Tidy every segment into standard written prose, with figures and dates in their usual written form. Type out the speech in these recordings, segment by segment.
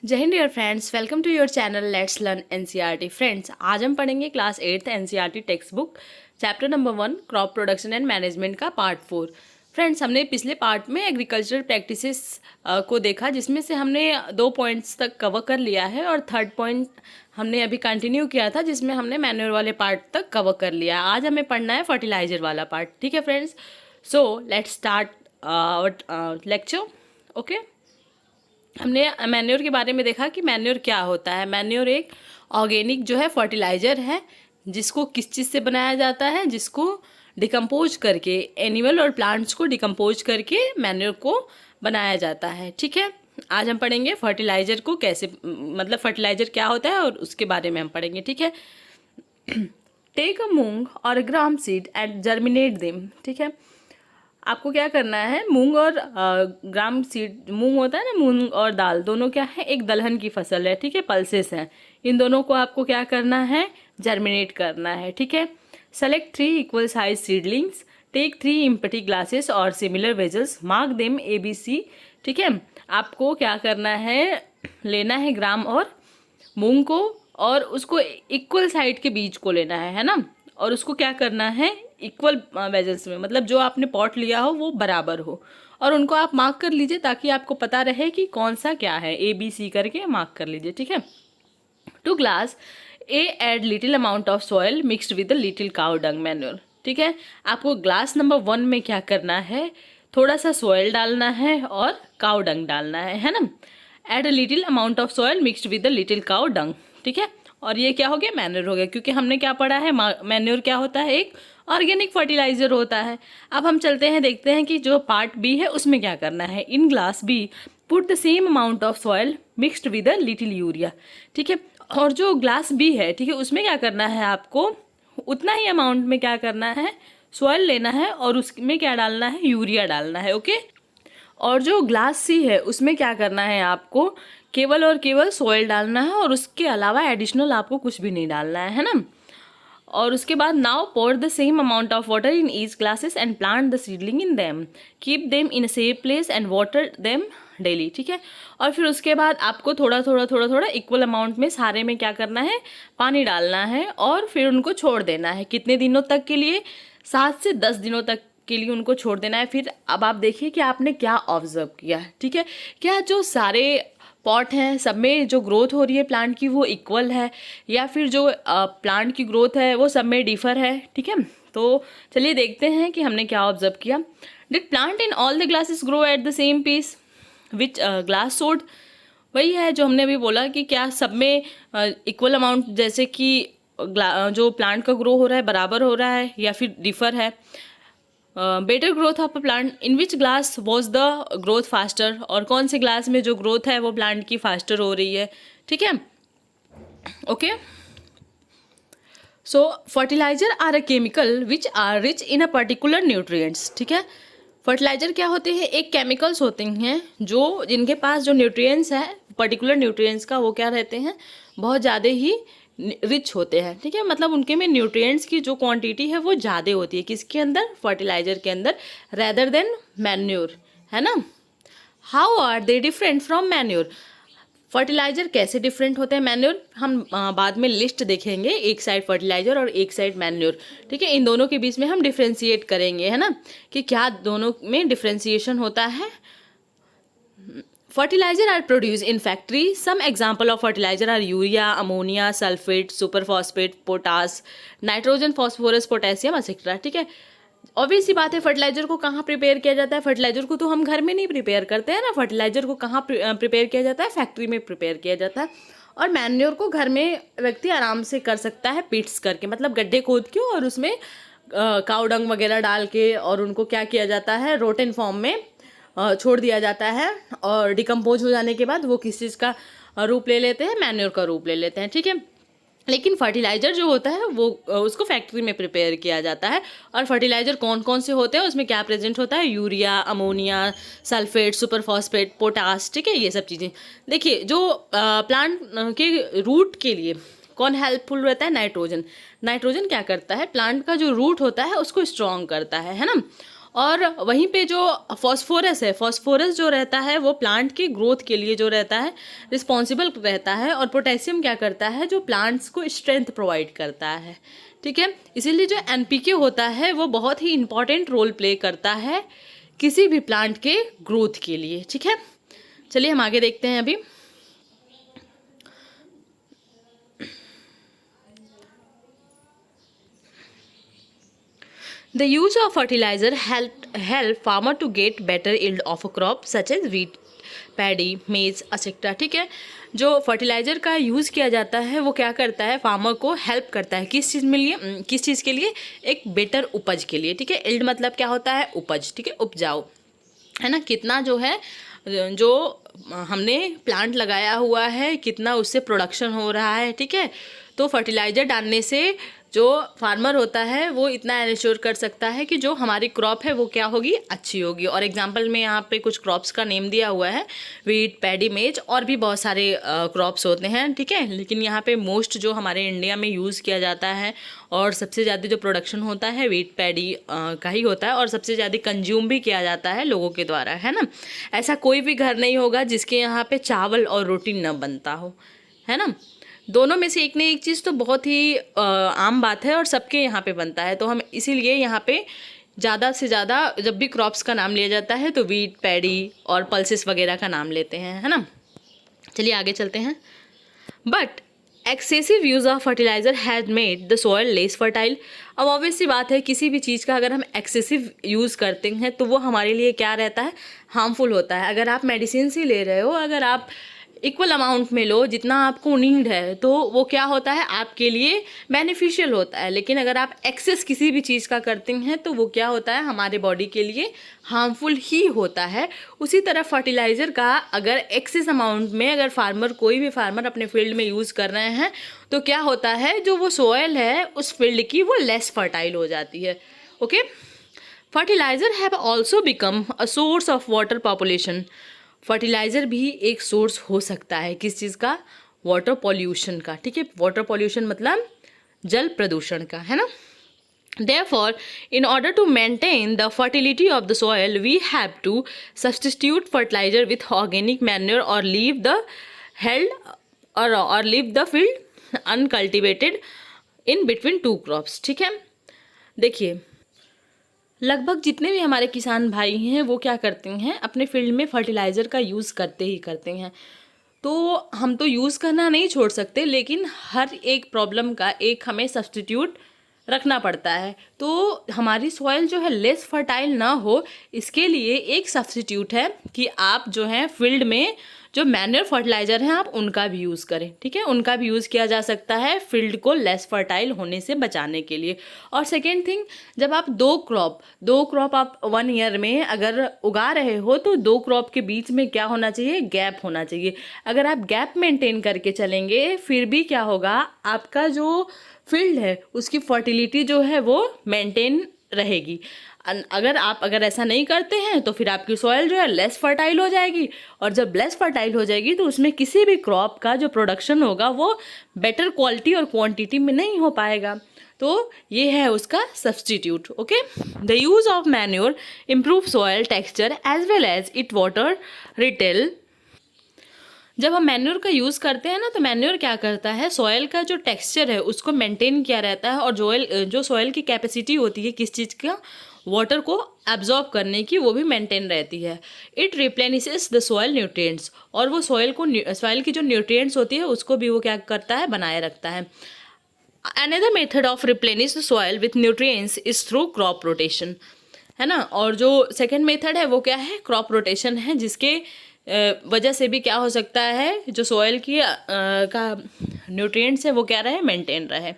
जय हिंद dear friends, welcome to your channel let's learn NCERT. Friends, आज हम पढ़ेंगे class 8th NCERT text book chapter number 1 crop production and management का part 4। Friends, हमने पिछले पार्ट में एग्रीकल्चरल प्रैक्टिसेस को देखा, जिसमें से हमने 2 पॉइंट्स तक कवर कर लिया है और थर्ड पॉइंट हमने अभी कंटिन्यू किया था, जिसमें हमने मैन्योर वाले पार्ट तक कवर कर लिया। आज हमें पढ़ना है फर्टिलाइजर वाला पार्ट। ठीक है friends, so let's start lecture. Okay, हमने मैन्योर के बारे में देखा कि मैन्योर क्या होता है। मैन्योर एक ऑर्गेनिक जो है फर्टिलाइजर है, जिसको किस चीज़ से बनाया जाता है, जिसको डिकम्पोज करके, एनिमल और प्लांट्स को डिकम्पोज करके मैन्योर को बनाया जाता है। ठीक है, आज हम पढ़ेंगे फर्टिलाइजर को कैसे, मतलब फर्टिलाइजर क्या होता है और उसके बारे में हम पढ़ेंगे। ठीक है, टेक अ मूंग और ग्राम सीड एंड जर्मिनेट देम। ठीक है, आपको क्या करना है, मूंग और ग्राम सीड, मूंग होता है ना, मूंग और दाल दोनों क्या है, एक दलहन की फसल है। ठीक है, पल्सेस हैं, इन दोनों को आपको क्या करना है, जर्मिनेट करना है। ठीक है, select 3 equal size seedlings, take 3 empty glasses और similar vessels, mark them ABC। ठीक है, आपको क्या करना है, लेना है ग्राम और मूंग को, और उसको इक्वल साइड के बीच को लेना है ना, और उसको क्या करना है, इक्वल वेजल्स में, मतलब जो आपने पॉट लिया हो वो बराबर हो, और उनको आप मार्क कर लीजिए ताकि आपको पता रहे कि कौन सा क्या है, ABC करके मार्क कर लीजिए। ठीक है, two glass a add little amount of soil mixed with little cow dung manure. ठीक है, आपको ग्लास नंबर 1 में क्या करना है, थोड़ा सा सॉयल डालना है और काउ डंग डालना है ना। Add a little amount of soil mixed with little cow dung. ठीक है, और ये क्या हो गया, मैन्योर हो गया, क्योंकि हमने क्या पढ़ा है, मैन्योर क्या होता है, एक ऑर्गेनिक फर्टिलाइजर होता है। अब हम चलते हैं, देखते हैं कि जो पार्ट बी है उसमें क्या करना है। In glass B put the same amount of soil mixed with a little urea. ठीक है, और जो ग्लास बी है, ठीक है, उसमें क्या करना है, आपको उतना ही अमाउंट में क्या करना है, सॉयल लेना है और उसमें क्या डालना है, यूरिया डालना है। ओके, और जो ग्लास सी है उसमें क्या करना है, आपको केवल और केवल सॉइल डालना है और उसके अलावा एडिशनल आपको कुछ भी नहीं डालना है ना। और उसके बाद now pour the same amount of water in each glasses and plant the seedling in them, keep them in a safe place and water them daily. ठीक है, और फिर उसके बाद आपको थोड़ा थोड़ा थोड़ा थोड़ा इक्वल अमाउंट में सारे में क्या करना है, पानी डालना है और फिर उनको छोड़ देना है। कितने दिनों तक के लिए, 7 से 10 दिनों तक के लिए उनको छोड़ देना है। फिर अब आप देखिए कि आपने क्या ऑब्जर्व किया। ठीक है, क्या जो सारे पॉट हैं सब में जो ग्रोथ हो रही है प्लांट की वो इक्वल है, या फिर जो प्लांट की ग्रोथ है वो सब में डिफर है। ठीक है, तो चलिए देखते हैं कि हमने क्या ऑब्जर्व किया। Did plant in all the glasses grow at the same pace which glass showed. वही है जो हमने अभी बोला कि क्या सब में इक्वल अमाउंट, जैसे कि जो प्लांट का ग्रो हो रहा है बराबर हो रहा है या फिर डिफर है। Better growth of a plant in which glass was the growth faster, और कौन से ग्लास में जो ग्रोथ है वो प्लांट की फास्टर हो रही है। ठीक है, okay, so fertiliser are a chemical which are rich in a particular nutrients. ठीक है, फर्टिलाइजर क्या होते हैं, एक केमिकल्स होते हैं जो जिनके पास जो न्यूट्रिएंट्स है, पर्टिकुलर न्यूट्रिएंट्स का वो क्या रहते हैं, बहुत ज़्यादा ही रिच होते हैं। ठीक है, मतलब उनके में न्यूट्रिएंट्स की जो क्वांटिटी है वो ज़्यादा होती है, किसके अंदर, फर्टिलाइजर के अंदर, रेदर देन मैन्योर, है ना। How are they different from manure, fertiliser कैसे डिफरेंट होते हैं मैन्योर, हम बाद में लिस्ट देखेंगे, एक साइड फर्टिलाइजर और एक साइड मैन्योर। ठीक है, इन दोनों के बीच में हम डिफ्रेंशिएट करेंगे, है ना, कि क्या दोनों में डिफ्रेंशिएशन होता है। Fertiliser are produce in factory, some example of fertiliser are urea, ammonia, sulphate, super phosphate, potash, nitrogen, phosphorus, potassium etcetera. ठीक है, ऑब्वियस सी बात है, फर्टिलाइजर को कहाँ प्रिपेयर किया जाता है, फर्टिलाइजर को तो हम घर में नहीं प्रिपेयर करते हैं ना, फर्टिलाइजर को कहाँ प्रिपेयर किया जाता है, फैक्ट्री में प्रिपेयर किया जाता है। और मैन्योर को घर में व्यक्ति आराम से कर सकता है, पिट्स करके, मतलब गड्ढे खोद के और उसमें काऊ डंग वगैरह डाल के, और उनको क्या किया जाता है, रोटन फॉर्म में छोड़ दिया जाता है, और डिकम्पोज हो जाने के बाद वो किस चीज़ का रूप ले लेते हैं, मैन्योर का रूप ले लेते हैं। ठीक है, लेकिन फर्टिलाइज़र जो होता है वो उसको फैक्ट्री में प्रिपेयर किया जाता है। और फर्टिलाइज़र कौन कौन से होते हैं, उसमें क्या प्रेजेंट होता है, urea, ammonia, sulphate, super phosphate, potash. ठीक है, ये सब चीज़ें। देखिए, जो प्लांट के रूट के लिए कौन हेल्पफुल रहता है, नाइट्रोजन। नाइट्रोजन क्या करता है, प्लांट का जो रूट होता है उसको स्ट्रॉन्ग करता है ना। और वहीं पे जो फॉस्फोरस है, फॉस्फोरस जो रहता है वो प्लांट की ग्रोथ के लिए जो रहता है रिस्पॉन्सिबल रहता है, और पोटेशियम क्या करता है, जो प्लांट्स को स्ट्रेंथ प्रोवाइड करता है। ठीक है, इसीलिए जो एनपीके होता है वो बहुत ही इंपॉर्टेंट रोल प्ले करता है किसी भी प्लांट के ग्रोथ के लिए। ठीक है, चलिए हम आगे देखते हैं अभी। The use of fertilizer help farmer to get better yield of a crop such as wheat, paddy, मेज एक्सेट्रा। ठीक है, जो फर्टिलाइज़र का यूज़ किया जाता है वो क्या करता है, फार्मर को हेल्प करता है किस चीज़ में लिए, किस चीज़ के लिए, एक बेटर उपज के लिए। ठीक है, यील्ड मतलब क्या होता है, उपज। ठीक है, उपजाऊ है ना, कितना जो है, जो हमने प्लांट लगाया हुआ है कितना उससे प्रोडक्शन हो रहा है। ठीक है, तो फर्टिलाइज़र डालने से जो फार्मर होता है वो इतना एंश्योर कर सकता है कि जो हमारी क्रॉप है वो क्या होगी, अच्छी होगी। और एग्जांपल में यहाँ पे कुछ क्रॉप्स का नेम दिया हुआ है, वीट, पैडी, मेज, और भी बहुत सारे क्रॉप्स होते हैं। ठीक है, लेकिन यहाँ पे मोस्ट जो हमारे इंडिया में यूज़ किया जाता है और सबसे ज़्यादा जो प्रोडक्शन होता है वीट, पैडी का ही होता है, और सबसे ज़्यादा कंज्यूम भी किया जाता है लोगों के द्वारा, है ना। ऐसा कोई भी घर नहीं होगा जिसके यहाँ पे चावल और रोटी न बनता हो, है ना। दोनों में से एक न एक चीज़ तो बहुत ही आम बात है और सबके यहाँ पे बनता है। तो हम इसीलिए यहाँ पे ज़्यादा से ज़्यादा जब भी क्रॉप्स का नाम लिया जाता है तो वीट, पैडी और पल्सेस वगैरह का नाम लेते हैं, है ना। चलिए आगे चलते हैं। But excessive use of fertiliser has made the soil less fertile. अब ऑब्वियस सी बात है, किसी भी चीज़ का अगर हम एक्सेसिव यूज़ करते हैं तो वो हमारे लिए क्या रहता है, हार्मफुल होता है। अगर आप मेडिसिन ही ले रहे हो, अगर आप इक्वल अमाउंट में लो जितना आपको नीड है, तो वो क्या होता है, आपके लिए बेनिफिशियल होता है। लेकिन अगर आप एक्सेस किसी भी चीज़ का करते हैं तो वो क्या होता है, हमारे बॉडी के लिए हार्मफुल ही होता है। उसी तरह फर्टिलाइज़र का अगर एक्सेस अमाउंट में अगर कोई भी फार्मर अपने फील्ड में यूज़ कर रहे हैं तो क्या होता है, जो वो सॉइल है उस फील्ड की वो लेस फर्टाइल हो जाती है। Okay, fertiliser have also become a source of water population. Fertiliser भी एक सोर्स हो सकता है किस चीज़ का, वाटर पॉल्यूशन का। ठीक है, वाटर पॉल्यूशन मतलब जल प्रदूषण का, है ना। Therefore, in order to maintain the fertility of the soil, we have to substitute fertilizer with organic manure or leave the held or leave the field uncultivated in between two crops। ठीक है, देखिए लगभग जितने भी हमारे किसान भाई हैं वो क्या करते हैं, अपने फील्ड में फर्टिलाइज़र का यूज़ करते ही करते हैं। तो हम तो यूज़ करना नहीं छोड़ सकते, लेकिन हर एक प्रॉब्लम का एक हमें सब्स्टिट्यूट रखना पड़ता है। तो हमारी सॉइल जो है लेस फर्टाइल ना हो, इसके लिए एक सब्स्टिट्यूट है कि आप जो है फील्ड में जो मैन्योर फर्टिलाइज़र हैं आप उनका भी यूज़ करें। ठीक है, उनका भी यूज़ किया जा सकता है फील्ड को लेस फर्टाइल होने से बचाने के लिए। और सेकेंड थिंग, जब आप दो क्रॉप आप 1 ईयर में अगर उगा रहे हो तो 2 क्रॉप के बीच में क्या होना चाहिए, गैप होना चाहिए। अगर आप गैप मेंटेन करके चलेंगे फिर भी क्या होगा, आपका जो फील्ड है उसकी फर्टिलिटी जो है वो मेंटेन रहेगी। अगर ऐसा नहीं करते हैं तो फिर आपकी सॉइल जो है लेस फर्टाइल हो जाएगी, और जब लेस फर्टाइल हो जाएगी तो उसमें किसी भी क्रॉप का जो प्रोडक्शन होगा वो बेटर क्वालिटी और क्वांटिटी में नहीं हो पाएगा। तो ये है उसका substitute. Okay, the use of manure improve soil texture as well as it water retail. जब हम मैन्योर का यूज़ करते हैं ना तो मैन्योर क्या करता है, सॉइल का जो टेक्सचर है उसको मेंटेन किया रहता है, और जो सॉइल की कैपेसिटी होती है किस चीज़ का, वाटर को एब्जॉर्ब करने की, वो भी मेंटेन रहती है। It replenishes the soil nutrients, और वो सॉइल की जो न्यूट्रिएंट्स होती है उसको भी वो क्या करता है, बनाए रखता है। Another method of replenish the soil with nutrients is through crop rotation, है ना। और जो सेकेंड मेथड है वो क्या है, क्रॉप रोटेशन है, जिसके वजह से भी क्या हो सकता है, जो सॉइल की का न्यूट्रिएंट्स है वो क्या रहे, मेंटेन रहे।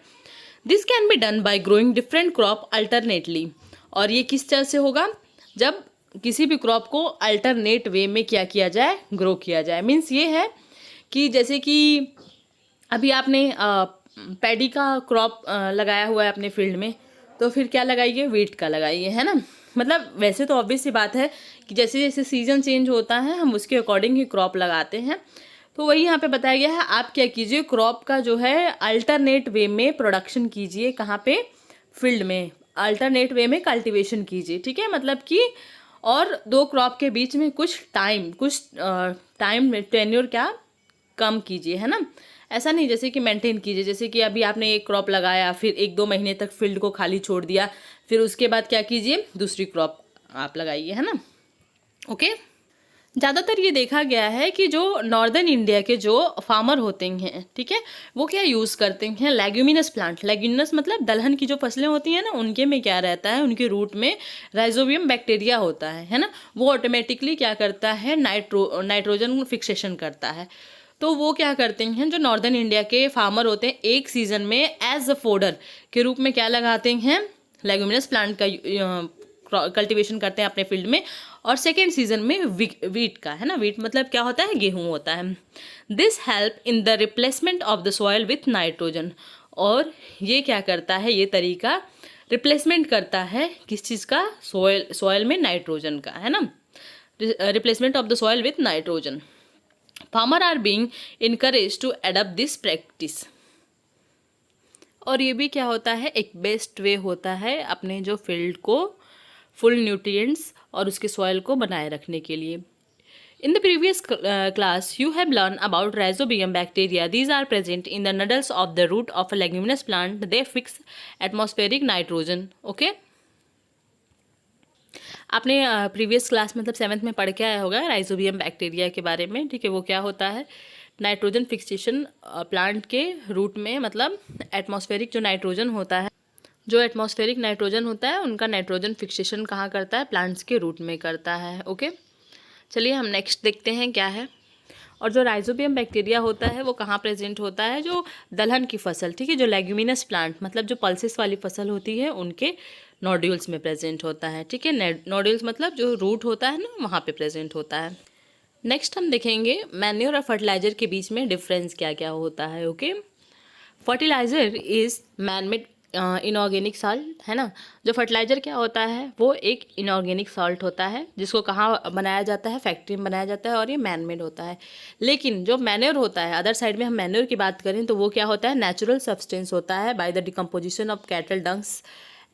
This can be done by growing different crop alternately. और ये किस तरह से होगा, जब किसी भी क्रॉप को अल्टरनेट वे में क्या किया जाए, ग्रो किया जाए। मीन्स ये है कि जैसे कि अभी आपने पैडी का क्रॉप लगाया हुआ है अपने फील्ड में, तो फिर क्या लगाइए, वीट का लगाइए, है ना। मतलब वैसे तो ऑब्वियस सी बात है कि जैसे जैसे सीज़न चेंज होता है हम उसके अकॉर्डिंग ही क्रॉप लगाते हैं। तो वही यहाँ पे बताया गया है, आप क्या कीजिए, क्रॉप का जो है अल्टरनेट वे में प्रोडक्शन कीजिए। कहाँ पे, फील्ड में। अल्टरनेट वे में कल्टीवेशन कीजिए, ठीक है, मतलब कि और दो क्रॉप के बीच में कुछ टाइम टेन्योर क्या कम कीजिए, है ना। ऐसा नहीं जैसे कि मेंटेन कीजिए, जैसे कि अभी आपने एक क्रॉप लगाया, फिर 1-2 महीने तक फील्ड को खाली छोड़ दिया, फिर उसके बाद क्या कीजिए, दूसरी क्रॉप आप लगाइए, है ना। ओके। ज़्यादातर ये देखा गया है कि जो नॉर्दर्न इंडिया के जो फार्मर होते हैं, ठीक है, वो क्या यूज़ करते हैं, लेग्यूमिनस प्लांट। लेग्यूमिनस मतलब दलहन की जो फसलें होती हैं ना, उनके में क्या रहता है, उनके रूट में राइजोबियम बैक्टीरिया होता है ना। वो ऑटोमेटिकली क्या करता है, नाइट्रोजन फिक्सेशन करता है। तो वो क्या करते हैं, जो नॉर्दर्न इंडिया के फार्मर होते हैं, एक सीजन में एज अ फोडर के रूप में क्या लगाते हैं, लेग्यूमिनस प्लांट का कल्टीवेशन करते हैं अपने फील्ड में। और सेकेंड सीजन में वीट का, है ना। वीट मतलब क्या होता है, गेहूं होता है। This help in the replacement of the soil with nitrogen. और ये क्या करता है, ये तरीका रिप्लेसमेंट करता है किस चीज़ का, सॉइल में नाइट्रोजन का, है ना। Replacement of the soil with nitrogen. Farmer are being encourage to adapt this practice. और ये भी क्या होता है, एक बेस्ट वे होता है अपने जो फील्ड को फुल न्यूट्रिएंट्स और उसके सॉइल को बनाए रखने के लिए। In the previous class, you have learned about rhizobium bacteria. These are present in the nodules of the root of a leguminous plant. They fix atmospheric nitrogen. Okay? आपने previous class मतलब 7th में पढ़ के आया होगा rhizobium bacteria के बारे में, ठीक है। वो क्या होता है, नाइट्रोजन फिक्सेशन प्लांट के रूट में, मतलब एटमॉस्फेरिक जो नाइट्रोजन होता है, उनका नाइट्रोजन फिक्सेशन कहाँ करता है, प्लांट्स के रूट में करता है। ओके, चलिए हम नेक्स्ट देखते हैं क्या है। और जो राइजोबियम बैक्टीरिया होता है वो कहाँ प्रेजेंट होता है, जो दलहन की फसल, ठीक है, जो लेग्यूमिनस प्लांट मतलब जो पल्सेस वाली फसल होती है, उनके नोड्यूल्स में प्रेजेंट होता है, ठीक है। नोड्यूल्स मतलब जो रूट होता है ना, वहाँ पे प्रेजेंट होता है। नेक्स्ट हम देखेंगे मैन्योर और फर्टिलाइजर के बीच में डिफरेंस क्या क्या होता है। Okay, fertiliser is manmade inorganic salt, है ना। जो फर्टिलाइजर क्या होता है, वो एक इनऑर्गेनिक सॉल्ट होता है, जिसको कहाँ बनाया जाता है, फैक्ट्री में बनाया जाता है, और ये मैनमेड होता है। लेकिन जो मैन्योर होता है, अदर साइड में हम मैन्योर की बात करें तो वो क्या होता है, नेचुरल सब्सटेंस होता है by the decomposition of cattle dungs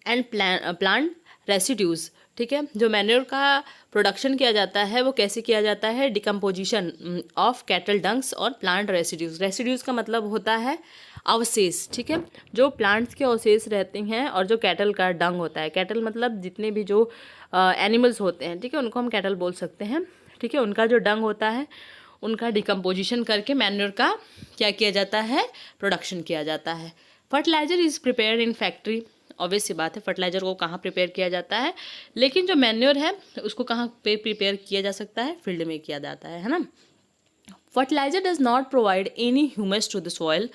and plant residues, ठीक है। जो मैन्योर का प्रोडक्शन किया जाता है वो कैसे किया जाता है, डिकम्पोजिशन ऑफ कैटल डंग्स और प्लांट रेसिड्यूज। रेसिड्यूज का मतलब होता है अवशेष, ठीक है, जो प्लांट्स के अवशेष रहते हैं, और जो कैटल का डंग होता है, कैटल मतलब जितने भी जो एनिमल्स होते हैं, ठीक है, उनको हम कैटल बोल सकते हैं, ठीक है। उनका जो डंग होता है, उनका डिकम्पोजिशन करके मैन्योर का क्या किया जाता है, प्रोडक्शन किया जाता है। Fertiliser is prepared in factory. Obvious सी बात है, फर्टिलाइजर को कहाँ प्रिपेयर किया जाता है, लेकिन जो मैन्योर है उसको कहाँ पे प्रिपेयर किया जा सकता है, फील्ड में किया जाता है ना। Fertiliser does not provide any humus to the soil,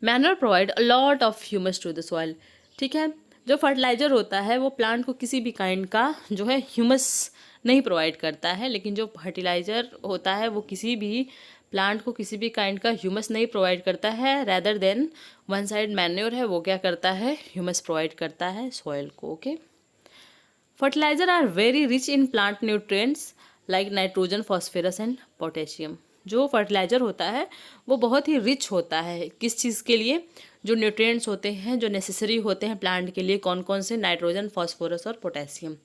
manure provide a lot of humus to the soil, ठीक है। जो फर्टिलाइजर होता है वो प्लांट को किसी भी काइंड का जो है ह्यूमस नहीं प्रोवाइड करता है, लेकिन जो फर्टिलाइजर होता है वो किसी भी प्लांट को किसी भी काइंड का ह्यूमस नहीं प्रोवाइड करता है। Rather than one side manure है, वो क्या करता है, ह्यूमस प्रोवाइड करता है सॉइल को। Okay, fertiliser are very rich in plant nutrients like nitrogen, phosphorus and potassium. जो फर्टिलाइजर होता है वो बहुत ही रिच होता है, किस चीज़ के लिए, जो न्यूट्रिएंट्स होते हैं जो नेसेसरी होते हैं प्लांट के लिए, कौन कौन से, नाइट्रोजन, फॉस्फोरस और potassium.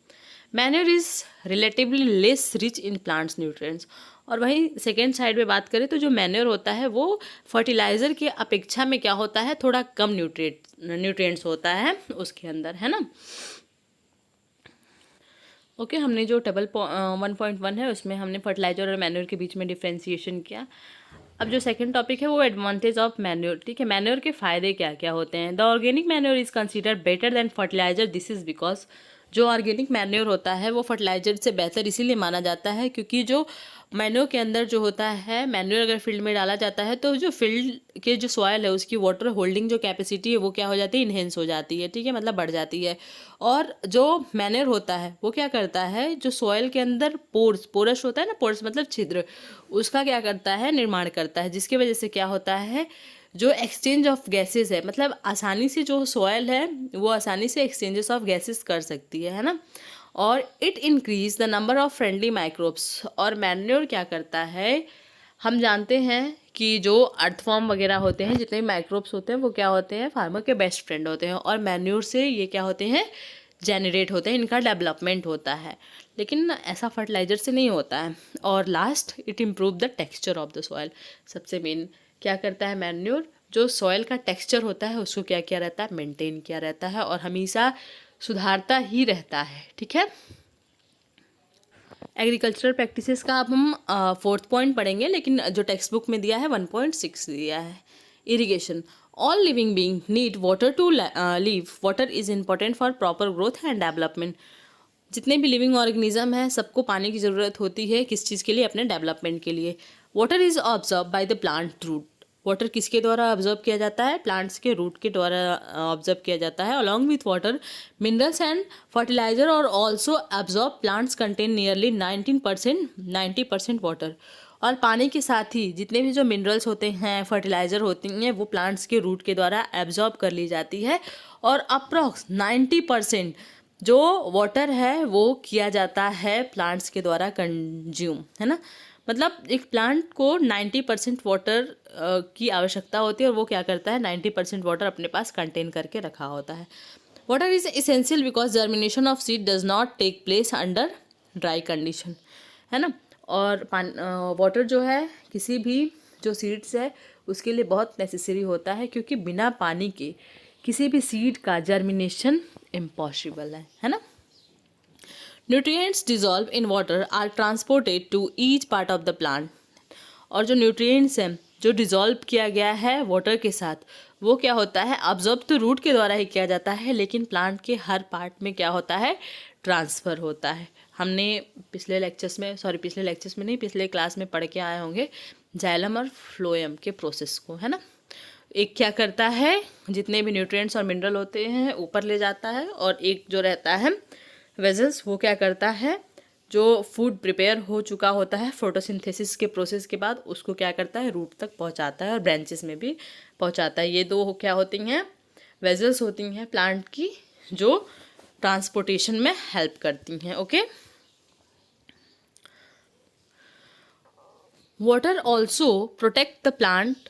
Manure is relatively less rich in plants nutrients. और वहीं सेकेंड साइड में बात करें तो जो मैन्योर होता है वो फर्टिलाइज़र की अपेक्षा में क्या होता है, थोड़ा कम न्यूट्रिएंट्स होता है उसके अंदर, है ना। ओके, हमने जो टेबल 1.1 है उसमें हमने फर्टिलाइजर और मैन्योर के बीच में डिफ्रेंसिएशन किया। अब जो सेकंड टॉपिक है वो एडवांटेज ऑफ मैन्योर, ठीक है। मैन्योर के फ़ायदे क्या क्या होते हैं। The organic manure is considered better than fertiliser. This is because जो ऑर्गेनिक मैन्योर होता है वो फर्टिलाइजर से बेहतर इसीलिए माना जाता है क्योंकि जो मैन्योर के अंदर जो होता है, मैन्योर अगर फील्ड में डाला जाता है तो जो फील्ड के जो सॉयल है उसकी वाटर होल्डिंग जो कैपेसिटी है वो क्या हो जाती है, इन्हेंस हो जाती है, ठीक है, मतलब बढ़ जाती है। और जो मैन्योर होता है वो क्या करता है, जो सॉयल के अंदर पोरस होता है ना, पोरस मतलब छिद्र, उसका क्या करता है, निर्माण करता है, जिसकी वजह से क्या होता है, जो एक्सचेंज ऑफ गैसेस है, मतलब आसानी से जो सॉयल है वो आसानी से एक्सचेंजेस ऑफ गैसेस कर सकती है ना। और it increase the number of friendly microbes. और मैन्योर क्या करता है, हम जानते हैं कि जो अर्थवॉर्म वगैरह होते हैं, जितने भी माइक्रोब्स होते हैं वो क्या होते हैं, फार्मर के बेस्ट फ्रेंड होते हैं, और मैन्योर से ये क्या होते हैं, जेनरेट होते हैं, इनका डेवलपमेंट होता है, लेकिन ऐसा फर्टिलाइज़र से नहीं होता है। और last, it improve the texture of the soil. सबसे मेन क्या करता है मैन्योर, जो सॉइल का टेक्सचर होता है उसको क्या किया रहता है, मेंटेन किया रहता है और हमेशा सुधारता ही रहता है। ठीक है, एग्रीकल्चरल प्रैक्टिसेस का अब हम 4th पॉइंट पढ़ेंगे, लेकिन जो टेक्स्ट बुक में दिया है 1.6 दिया है। Irrigation, all living being need water to live, water is important for proper growth and development. जितने भी लिविंग ऑर्गेनिज्म हैं सबको पानी की ज़रूरत होती है, किस चीज़ के लिए, अपने डेवलपमेंट के लिए। Water is observe by the plant root, water किसके द्वारा ऑब्जर्व किया जाता है, प्लांट्स के रूट के द्वारा ऑब्जर्व किया जाता है। Along with water, minerals and fertiliser और also observe, plants contain nearly 90% water. और पानी के साथ ही जितने भी जो मिनरल्स होते हैं, फर्टिलाइज़र होती हैं, वो प्लांट्स के रूट के द्वारा एब्जॉर्ब कर ली जाती है। और अप्रॉक्स 90% जो वाटर है वो किया जाता है प्लांट्स के द्वारा कंज्यूम, है ना। मतलब एक प्लांट को 90% वाटर की आवश्यकता होती है और वो क्या करता है, 90% वाटर अपने पास कंटेन करके रखा होता है। Water is essential because germination of seed does not take place under dry condition, है ना। और वाटर जो है किसी भी जो सीड्स है उसके लिए बहुत नेसेसरी होता है, क्योंकि बिना पानी के किसी भी सीड का जर्मिनेशन इम्पॉसिबल है ना। Nutrients dissolve in water are transported to each part of the plant, और जो न्यूट्रिएंट्स हैं जो डिजॉल्व किया गया है वाटर के साथ, वो क्या होता है, ऑब्जॉर्ब तो रूट के द्वारा ही किया जाता है, लेकिन प्लांट के हर पार्ट में क्या होता है, ट्रांसफ़र होता है। हमने पिछले लेक्चर्स में नहीं, पिछले क्लास में पढ़ के आए होंगे जाइलम और फ्लोएम के प्रोसेस को, है ना। एक क्या करता है, जितने भी न्यूट्रिएंट्स और मिनरल होते हैं ऊपर ले जाता है, और एक जो रहता है वेजल्स, वो क्या करता है, जो फूड प्रिपेयर हो चुका होता है फोटोसिंथेसिस के प्रोसेस के बाद, उसको क्या करता है, रूट तक पहुंचाता है और ब्रांचेस में भी पहुंचाता है। ये दो क्या होती हैं, वेजल्स होती हैं प्लांट की, जो ट्रांसपोर्टेशन में हेल्प करती हैं। Okay, water also protect the plant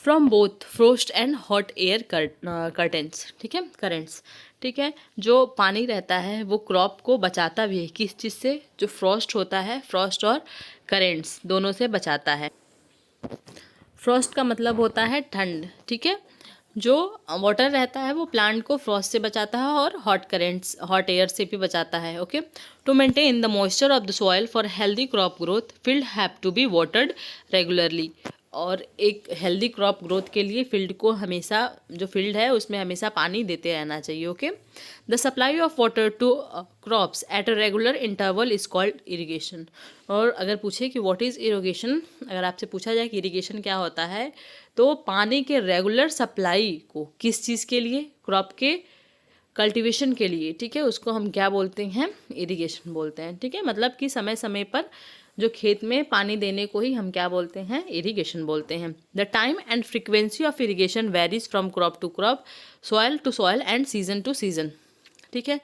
from both frost and hot air curtains, ठीक है, करेंट्स। ठीक है, जो पानी रहता है वो क्रॉप को बचाता भी है, किस चीज़ से, जो फ्रॉस्ट होता है, फ्रॉस्ट और करेंट्स दोनों से बचाता है। फ्रॉस्ट का मतलब होता है ठंड, ठीक है। जो वाटर रहता है वो प्लांट को फ्रॉस्ट से बचाता है और हॉट एयर से भी बचाता है। Okay, to maintain the moisture of the soil for healthy crop growth, field have to be watered regularly. और एक हेल्दी क्रॉप ग्रोथ के लिए फील्ड को हमेशा, जो फील्ड है उसमें हमेशा पानी देते रहना चाहिए। Okay, the supply of water to crops at a regular interval is called irrigation. और अगर पूछे कि व्हाट इज़ इरिगेशन, अगर आपसे पूछा जाए कि इरिगेशन क्या होता है, तो पानी के रेगुलर सप्लाई को किस चीज़ के लिए, क्रॉप के कल्टीवेशन के लिए, ठीक है, उसको हम क्या बोलते हैं, इरिगेशन बोलते हैं। ठीक है, मतलब कि समय समय पर जो खेत में पानी देने को ही हम क्या बोलते हैं, इरिगेशन बोलते हैं। The time and frequency of irrigation varies from crop to crop, soil to soil and season to season. ठीक है,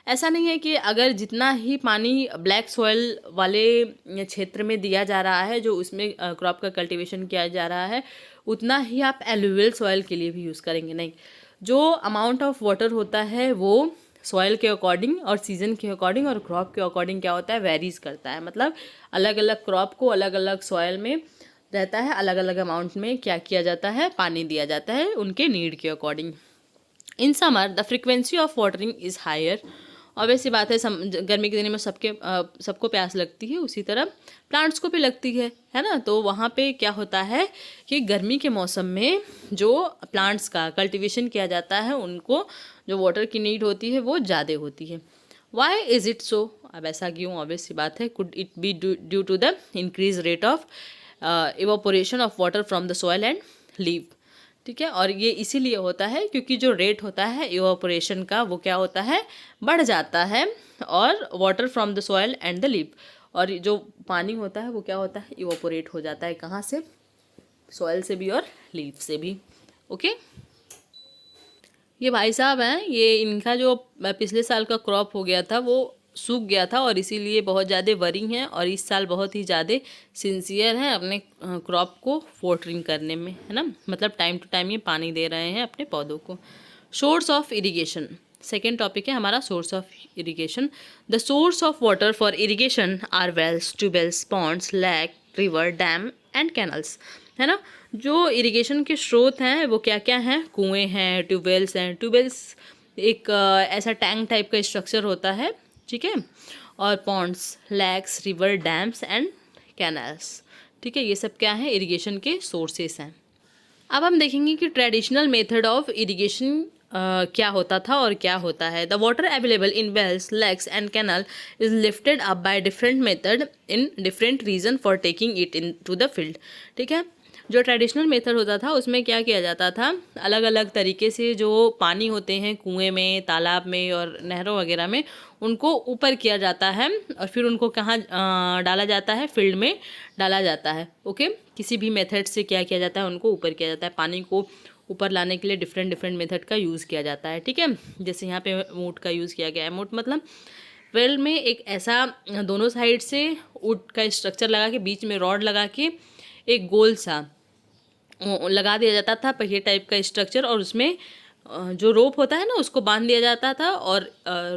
ऐसा नहीं है कि अगर जितना ही पानी ब्लैक सॉयल वाले क्षेत्र में दिया जा रहा है, जो उसमें क्रॉप का कल्टीवेशन किया जा रहा है, उतना ही आप एलुवियल सॉयल के लिए भी यूज़ करेंगे, नहीं। जो अमाउंट ऑफ वाटर होता है वो सॉइल के अकॉर्डिंग और सीज़न के अकॉर्डिंग और क्रॉप के अकॉर्डिंग क्या होता है, वेरीज करता है। मतलब अलग अलग क्रॉप को अलग अलग सॉइल में रहता है, अलग अलग अमाउंट में क्या किया जाता है, पानी दिया जाता है उनके नीड के according. In summer the frequency of watering is higher, obvious सी बात है, गर्मी के दिनों में सबको प्यास लगती है, उसी तरह प्लांट्स को भी लगती है ना। तो वहाँ पे क्या होता है कि गर्मी के मौसम में जो प्लांट्स का कल्टीवेशन किया जाता है, उनको जो वाटर की नीड होती है वो ज़्यादा होती है। वाई इज़ इट सो, अब ऐसा क्यों, ऑब्वियस सी बात है, could it be due to the increase rate of evaporation of water from the soil and leave. ठीक है, और ये इसीलिए होता है क्योंकि जो रेट होता है इवापोरेशन का वो क्या होता है, बढ़ जाता है, और water from the soil and the leaf, और जो पानी होता है वो क्या होता है, इवापोरेट हो जाता है, कहाँ से, सॉइल से भी और लीफ से भी। ओके, ये भाई साहब हैं, ये इनका जो पिछले साल का क्रॉप हो गया था वो सूख गया था, और इसीलिए बहुत ज़्यादा वरी हैं, और इस साल बहुत ही ज़्यादा सिंसियर हैं अपने क्रॉप को वाटरिंग करने में, है ना। मतलब टाइम टू टाइम ये पानी दे रहे हैं अपने पौधों को। Source of irrigation, second topic है हमारा source of irrigation. The source of water for irrigation are wells, tubewells, ponds, lake, river, dam and canals, है ना। जो इरिगेशन के स्रोत हैं वो क्या क्या हैं? कुएँ हैं, ट्यूबवेल्स हैं। ट्यूबवेल्स एक ऐसा टैंक टाइप का स्ट्रक्चर होता है, ठीक है। और ponds, lakes, river, dams and canals, ठीक है। ये सब क्या है? इरिगेशन के सोर्सेस हैं। अब हम देखेंगे कि ट्रेडिशनल मेथड ऑफ इरिगेशन क्या होता था और क्या होता है। The water available in wells, lakes and canal is lifted up by different method in different region for taking it in to the field, ठीक है। जो ट्रेडिशनल मेथड होता था उसमें क्या किया जाता था, अलग अलग तरीके से जो पानी होते हैं कुएं में, तालाब में और नहरों वगैरह में, उनको ऊपर किया जाता है और फिर उनको कहाँ डाला जाता है? फील्ड में डाला जाता है, ओके। किसी भी मेथड से क्या किया जाता है? उनको ऊपर किया जाता है। पानी को ऊपर लाने के लिए डिफरेंट डिफरेंट मेथड का यूज़ किया जाता है, ठीक है। जैसे यहाँ पे मोट का यूज़ किया गया है। मोट मतलब वेल में एक ऐसा दोनों साइड से वुड का स्ट्रक्चर लगा के बीच में रॉड लगा के एक गोल सा लगा दिया जाता था, पहिए टाइप का स्ट्रक्चर, और उसमें जो रोप होता है ना उसको बांध दिया जाता था, और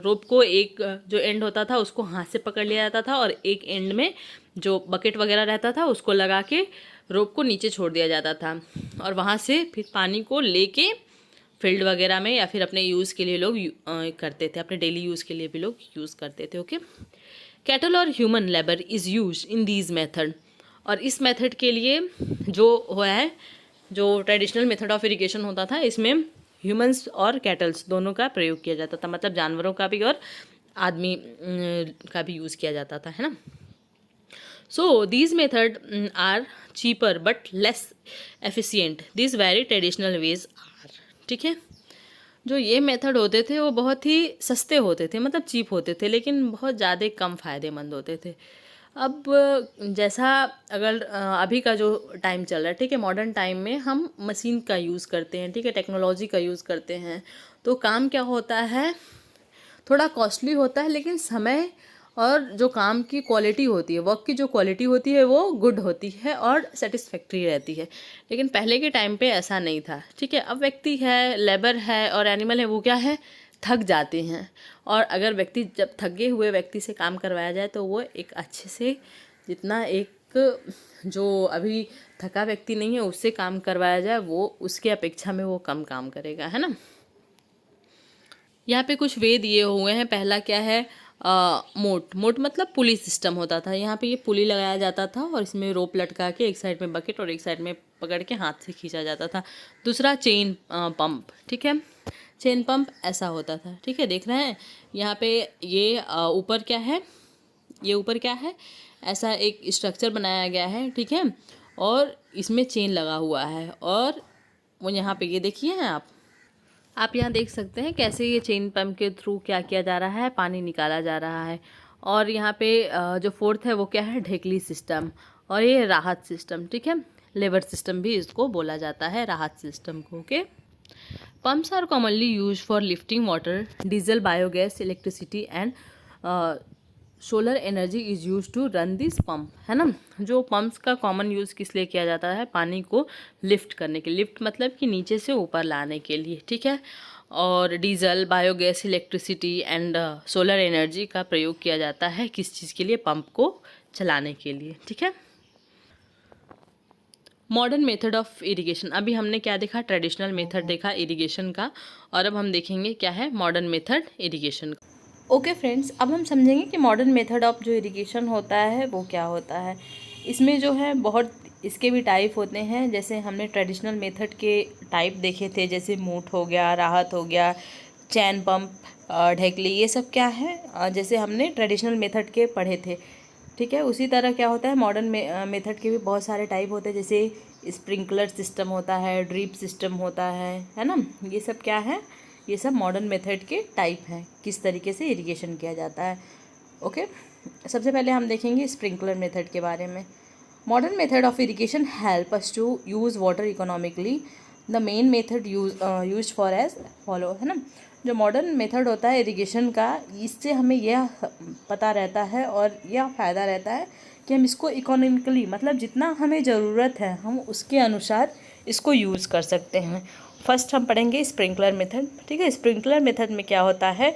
रोप को एक जो एंड होता था उसको हाथ से पकड़ लिया जाता था, और एक एंड में जो बकेट वगैरह रहता था उसको लगा के रोप को नीचे छोड़ दिया जाता था, और वहाँ से फिर पानी को लेके फील्ड वगैरह में या फिर अपने यूज़ के लिए लोग करते थे, अपने डेली यूज़ के लिए भी लोग यूज़ करते थे, ओके। कैटल और human labour is use in these method, और इस मेथड के लिए जो हुआ है, जो ट्रेडिशनल मेथड ऑफ इरिगेशन होता था, इसमें ह्यूमंस और कैटल्स दोनों का प्रयोग किया जाता था, मतलब जानवरों का भी और आदमी का भी यूज़ किया जाता था, है ना। So these method are cheaper but less efficient, this very traditional ways are, ठीक है। जो ये मेथड होते थे वो बहुत ही सस्ते होते थे, मतलब चीप होते थे, लेकिन बहुत ज़्यादा कम फ़ायदेमंद होते थे। अब जैसा अगर अभी का जो टाइम चल रहा है, ठीक है, मॉडर्न टाइम में हम मशीन का यूज़ करते हैं, ठीक है, टेक्नोलॉजी का यूज़ करते हैं, तो काम क्या होता है, थोड़ा कॉस्टली होता है, लेकिन समय और जो काम की क्वालिटी होती है, वर्क की जो क्वालिटी होती है वो गुड होती है और सेटिस्फैक्ट्री रहती है। लेकिन पहले के टाइम पे ऐसा नहीं था, ठीक है। अब व्यक्ति है, लेबर है और एनिमल है, वो क्या है, थक जाते हैं, और अगर व्यक्ति जब थके हुए व्यक्ति से काम करवाया जाए तो वो एक अच्छे से, जितना एक जो अभी थका व्यक्ति नहीं है उससे काम करवाया जाए, वो उसके अपेक्षा में वो कम काम करेगा, है ना। यहाँ पे कुछ वे दिए हुए हैं। पहला क्या है, मोट। मोट मतलब पुली सिस्टम होता था। यहाँ पे ये पुली लगाया जाता था और इसमें रोप लटका के एक साइड में बकेट और एक साइड में पकड़ के हाथ से खींचा जाता था। दूसरा चेन पंप, ठीक है, चेन पंप ऐसा होता था, ठीक है। देख रहे हैं यहाँ पे ये ऊपर क्या है, ये ऊपर क्या है, ऐसा एक स्ट्रक्चर बनाया गया है, ठीक है, और इसमें चेन लगा हुआ है, और वो यहाँ पे ये देखिए आप यहाँ देख सकते हैं कैसे ये चेन पंप के थ्रू क्या किया जा रहा है, पानी निकाला जा रहा है। और यहाँ पे जो फोर्थ है वो क्या है, ढेकली सिस्टम, और ये राहत सिस्टम, ठीक है, लेबर सिस्टम भी इसको बोला जाता है, राहत सिस्टम को, okay. Pumps are commonly use for lifting water, diesel, biogas, electricity and solar energy is use to run this pump, है ना। जो पंप्स का कॉमन यूज़ किस लिए किया जाता है, पानी को लिफ्ट करने के लिए, लिफ्ट मतलब कि नीचे से ऊपर लाने के लिए, ठीक है। और diesel, biogas, electricity and solar energy का प्रयोग किया जाता है किस चीज़ के लिए, पंप को चलाने के लिए, ठीक है। मॉडर्न मेथड ऑफ इरिगेशन, अभी हमने क्या देखा, ट्रेडिशनल मेथड देखा इरिगेशन का, और अब हम देखेंगे क्या है मॉडर्न मेथड इरिगेशन का। ओके फ्रेंड्स, अब हम समझेंगे कि मॉडर्न मेथड ऑफ जो इरिगेशन होता है वो क्या होता है। इसमें जो है बहुत इसके भी टाइप होते हैं। जैसे हमने ट्रेडिशनल मेथड के टाइप देखे थे, जैसे मूठ हो गया, राहत हो गया, चैन पंप, ढेकली, ये सब क्या है, जैसे हमने ट्रेडिशनल मेथड के पढ़े थे, ठीक है। उसी तरह क्या होता है, मॉडर्न मेथड के भी बहुत सारे टाइप होते हैं, जैसे स्प्रिंकलर सिस्टम होता है, ड्रिप सिस्टम होता है ना। ये सब क्या है, ये सब मॉडर्न मेथड के टाइप हैं, किस तरीके से इरिगेशन किया जाता है, ओके। सबसे पहले हम देखेंगे स्प्रिंकलर मेथड के बारे में। Modern method of irrigation help us to use water economically, the main method use for as follow, है ना। जो मॉडर्न मेथड होता है इरिगेशन का, इससे हमें यह पता रहता है और यह फ़ायदा रहता है कि हम इसको इकोनॉमिकली, मतलब जितना हमें ज़रूरत है हम उसके अनुसार इसको यूज़ कर सकते हैं। फर्स्ट हम पढ़ेंगे स्प्रिंकलर मेथड। ठीक है, स्प्रिंकलर मेथड में क्या होता है,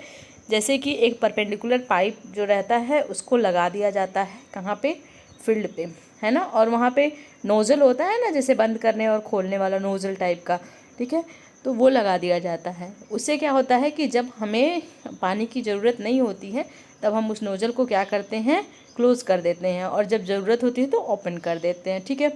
जैसे कि एक परपेंडिकुलर पाइप जो रहता है उसको लगा दिया जाता है कहाँ पे, फील्ड पे, है ना, और वहाँ पे नोज़ल होता है ना, जैसे बंद करने और खोलने वाला नोज़ल टाइप का, ठीक है, तो वो लगा दिया जाता है। उससे क्या होता है कि जब हमें पानी की ज़रूरत नहीं होती है तब हम उस नोज़ल को क्या करते हैं, क्लोज़ कर देते हैं, और जब ज़रूरत होती है तो ओपन कर देते हैं। ठीक है,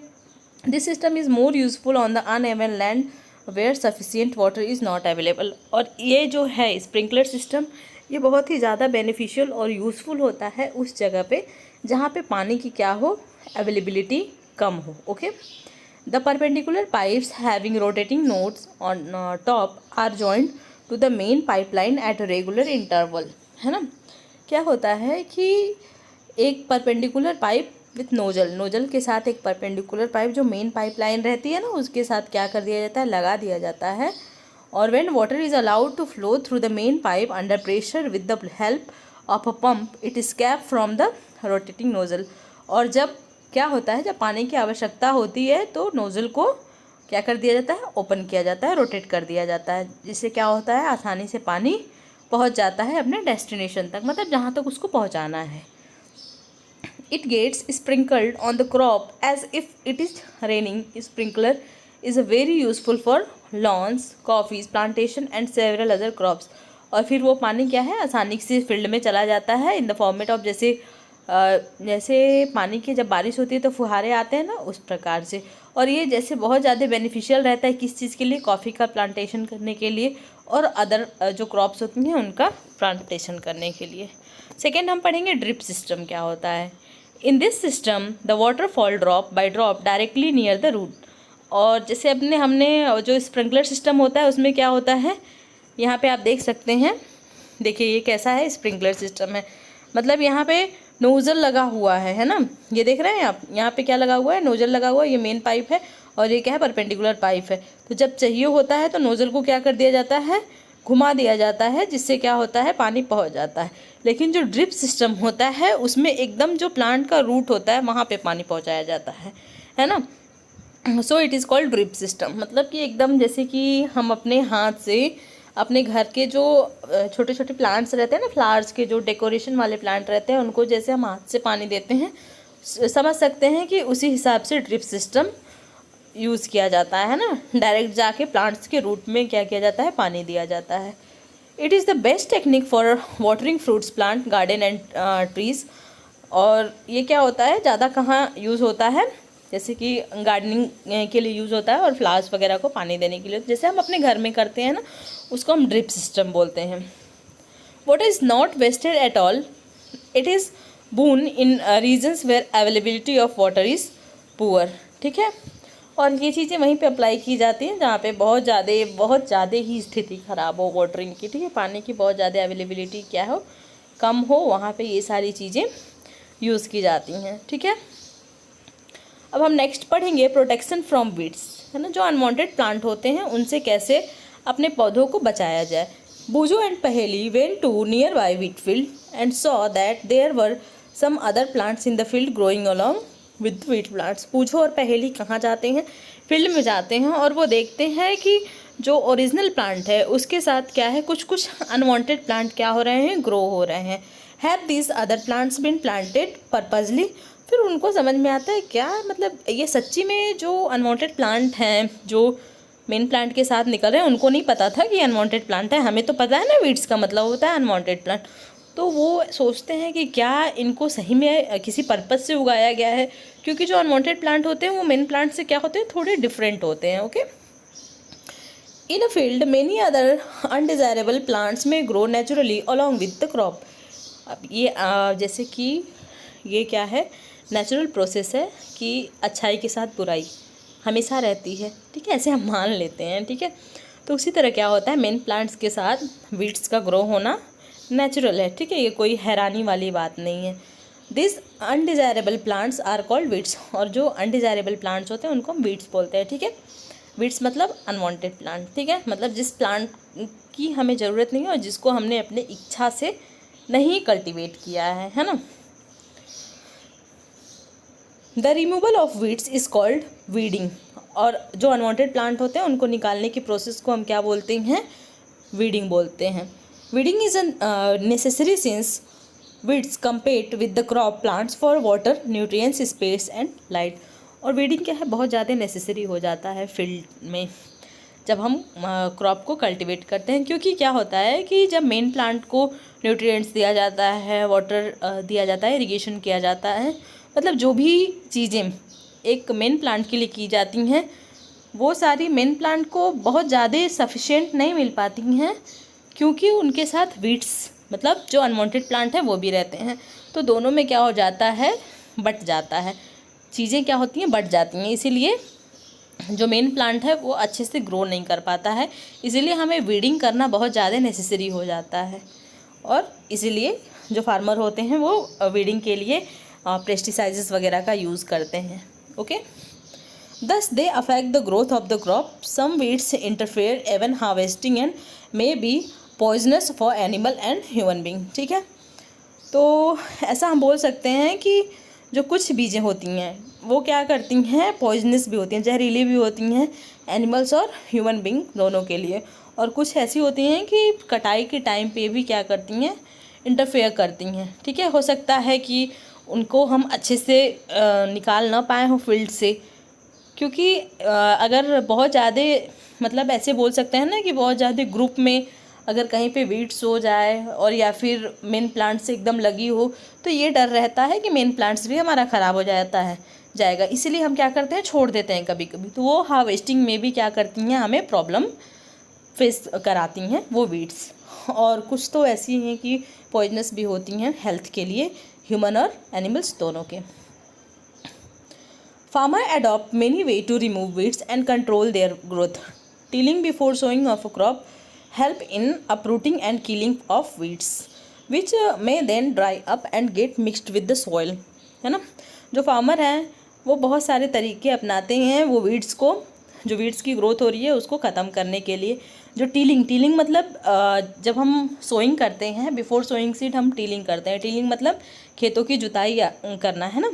this system is more useful on the uneven land where sufficient water is not available. और ये जो है स्प्रिंकलर सिस्टम, ये बहुत ही ज़्यादा बेनिफिशियल और यूज़फुल होता है उस जगह पे जहाँ पे पानी की क्या हो, अवेलेबिलिटी कम हो। Okay, the perpendicular pipes having rotating nodes on top are joined to the main pipeline at regular interval, है ना। क्या होता है कि एक परपेंडिकुलर पाइप विथ नोजल के साथ एक परपेंडिकुलर पाइप जो मेन पाइपलाइन रहती है ना, उसके साथ क्या कर दिया जाता है, लगा दिया जाता है। और when water is allowed to flow through the main pipe under pressure with the help of a pump, it escapes from the rotating nozzle. और जब क्या होता है, जब पानी की आवश्यकता होती है तो नोजल को क्या कर दिया जाता है, ओपन किया जाता है, रोटेट कर दिया जाता है, जिससे क्या होता है, आसानी से पानी पहुंच जाता है अपने डेस्टिनेशन तक, मतलब जहाँ तक उसको पहुँचाना है। It gets sprinkled on the crop as if it is raining. Sprinkler is very useful for lawns, coffees, plantation and several other crops. और फिर वो पानी क्या है, आसानी से फील्ड में चला जाता है इन द फॉर्मेट ऑफ, जैसे पानी की जब बारिश होती है तो फुहारे आते हैं ना, उस प्रकार से। और ये जैसे बहुत ज़्यादा बेनिफिशियल रहता है किस चीज़ के लिए, कॉफ़ी का प्लांटेशन करने के लिए और अदर जो क्रॉप्स होती हैं उनका प्लांटेशन करने के लिए। सेकेंड हम पढ़ेंगे ड्रिप सिस्टम क्या होता है। In this system the water fall drop by drop directly near the root. और जैसे हमने जो स्प्रिंकलर सिस्टम होता है उसमें क्या होता है, यहाँ पे आप देख सकते हैं, देखिए ये कैसा है, स्प्रिंकलर सिस्टम है, मतलब यहाँ पे नोज़ल लगा हुआ है ना, ये देख रहे हैं आप, यहाँ पे क्या लगा हुआ है, नोज़ल लगा हुआ है, ये मेन पाइप है और ये क्या है, परपेंडिकुलर पाइप है। तो जब चाहिए होता है तो नोज़ल को क्या कर दिया जाता है, घुमा दिया जाता है, जिससे क्या होता है, पानी पहुंच जाता है। लेकिन जो ड्रिप सिस्टम होता है उसमें एकदम जो प्लांट का रूट होता है वहाँ पे पानी पहुंचाया जाता है ना। So it is called drip system, मतलब कि एकदम जैसे कि हम अपने हाथ से अपने घर के जो छोटे छोटे प्लांट्स रहते हैं ना, फ्लावर्स के जो डेकोरेशन वाले प्लांट रहते हैं, उनको जैसे हम हाथ से पानी देते हैं, समझ सकते हैं कि उसी हिसाब से ड्रिप सिस्टम यूज़ किया जाता है ना। डायरेक्ट जाके प्लांट्स के रूट में क्या किया जाता है, पानी दिया जाता है। It is the best technique for watering fruits plant, garden and trees. और ये क्या होता है, ज़्यादा कहाँ यूज़ होता है, जैसे कि गार्डनिंग के लिए यूज़ होता है और फ्लावर्स वगैरह को पानी देने के लिए, जैसे हम अपने घर में करते हैं ना, उसको हम ड्रिप सिस्टम बोलते हैं। What is not wasted at all, it is boon in regions where availability of water is poor. ठीक है, और ये चीज़ें वहीं पे अप्लाई की जाती हैं जहाँ पे बहुत ज़्यादा ही स्थिति ख़राब हो वाटरिंग की, ठीक है, पानी की बहुत ज़्यादा अवेलेबिलिटी क्या हो, कम हो, वहाँ पे ये सारी चीज़ें यूज़ की जाती हैं। ठीक है, अब हम नेक्स्ट पढ़ेंगे प्रोटेक्शन फ्रॉम वीड्स, है ना, जो अनवांटेड प्लांट होते हैं उनसे कैसे अपने पौधों को बचाया जाए। Boojho and Paheli went to nearby wheat field and saw that there were some other plants in the field growing along with wheat plants. पूछो और पहेली कहाँ जाते हैं, फील्ड में जाते हैं, और वो देखते हैं कि जो ओरिजिनल प्लांट है उसके साथ क्या है, कुछ कुछ अनवांटेड प्लांट क्या हो रहे हैं, ग्रो हो रहे हैं। Have these other plants been planted purposely. फिर उनको समझ में आता है क्या, मतलब ये सच्ची में जो अनवांटेड प्लांट हैं जो मेन प्लांट के साथ निकल रहे हैं, उनको नहीं पता था कि अनवांटेड प्लांट है, हमें तो पता है ना वीड्स का मतलब होता है अनवांटेड प्लांट। तो वो सोचते हैं कि क्या इनको सही में किसी पर्पज़ से उगाया गया है, क्योंकि जो अनवांटेड प्लांट होते हैं वो मेन प्लांट से क्या होते हैं, थोड़े डिफरेंट होते हैं। Okay, in a field many other undesirable plants में grow naturally along with the crop. अब ये जैसे कि ये क्या है, नेचुरल प्रोसेस है कि अच्छाई के साथ बुराई हमेशा रहती है, ठीक है, ऐसे हम मान लेते हैं। ठीक है, तो उसी तरह क्या होता है, मेन प्लांट्स के साथ वीड्स का ग्रो होना नेचुरल है। ठीक है, ये कोई हैरानी वाली बात नहीं है। This undesirable plants are called weeds, और जो अनडिज़ायरेबल प्लांट्स होते हैं उनको हम वीड्स बोलते हैं। ठीक है, वीड्स मतलब अनवांटेड प्लांट, ठीक है, मतलब जिस प्लांट की हमें ज़रूरत नहीं है और जिसको हमने अपने इच्छा से नहीं कल्टीवेट किया है ना। The removal of weeds is called weeding, और जो अनवांटेड प्लांट होते हैं उनको निकालने की प्रोसेस को हम क्या बोलते हैं, वीडिंग बोलते हैं। Weeding is necessary since weeds compete with the crop plants for water, nutrients, space and light. और वीडिंग क्या है, बहुत ज़्यादा नेसेसरी हो जाता है फील्ड में जब हम क्रॉप को कल्टीवेट करते हैं, क्योंकि क्या होता है कि जब मेन प्लांट को न्यूट्रिएंट्स दिया जाता है, वाटर दिया जाता है, इरिगेशन किया जाता है, मतलब जो भी चीज़ें एक मेन प्लांट के लिए की जाती हैं वो सारी मेन प्लांट को बहुत ज़्यादा सफिशिएंट नहीं मिल पाती हैं, क्योंकि उनके साथ वीड्स मतलब जो अनवांटेड प्लांट है वो भी रहते हैं। तो दोनों में क्या हो जाता है, बट जाता है, चीज़ें क्या होती हैं, बट जाती हैं। इसीलिए जो मेन प्लांट है वो अच्छे से ग्रो नहीं कर पाता है, इसीलिए हमें वीडिंग करना बहुत ज़्यादा नेसेसरी हो जाता है। और इसीलिए जो फार्मर होते हैं वो वीडिंग के लिए पेस्टिसाइड्स वगैरह का यूज़ करते हैं। Okay, thus they affect the growth of the crop. Some weeds interfere even harvesting and may be poisonous for animal and human being। ठीक है, तो ऐसा हम बोल सकते हैं कि जो कुछ बीजें होती हैं वो क्या करती हैं, पॉइजनस भी होती हैं, जहरीली भी होती हैं एनिमल्स और ह्यूमन बींग दोनों के लिए। और कुछ ऐसी होती हैं कि कटाई के टाइम पे भी क्या करती हैं, इंटरफेयर करती हैं। ठीक है, हो सकता है कि उनको हम अच्छे से निकाल ना पाए हों फील्ड से, क्योंकि अगर बहुत ज़्यादा मतलब ऐसे बोल सकते हैं ना कि बहुत ज़्यादा ग्रुप में अगर कहीं पे वीड्स हो जाए और या फिर मेन प्लांट से एकदम लगी हो तो ये डर रहता है कि मेन प्लांट्स भी हमारा ख़राब हो जाएगा, इसीलिए हम क्या करते हैं, छोड़ देते हैं कभी कभी। तो वो हार्वेस्टिंग में भी क्या करती हैं, हमें प्रॉब्लम फेस कराती हैं वो वीड्स। और कुछ तो ऐसी हैं कि पॉइजनस भी होती हैं हेल्थ के लिए, ह्यूमन और एनिमल्स दोनों के। Farmer adopt many ways to remove weeds and control their growth. Tilling before sowing of a crop help in uprooting and killing of weeds, which may then dry up and get mixed with the soil। है ना, जो farmer हैं वो बहुत सारे तरीके अपनाते हैं वो वीड्स को, जो वीड्स की ग्रोथ हो रही है उसको ख़त्म करने के लिए। जो टीलिंग मतलब जब हम सोइंग करते हैं, बिफोर सोइंग सीड हम टीलिंग करते हैं। टीलिंग मतलब खेतों की जुताई करना, है ना।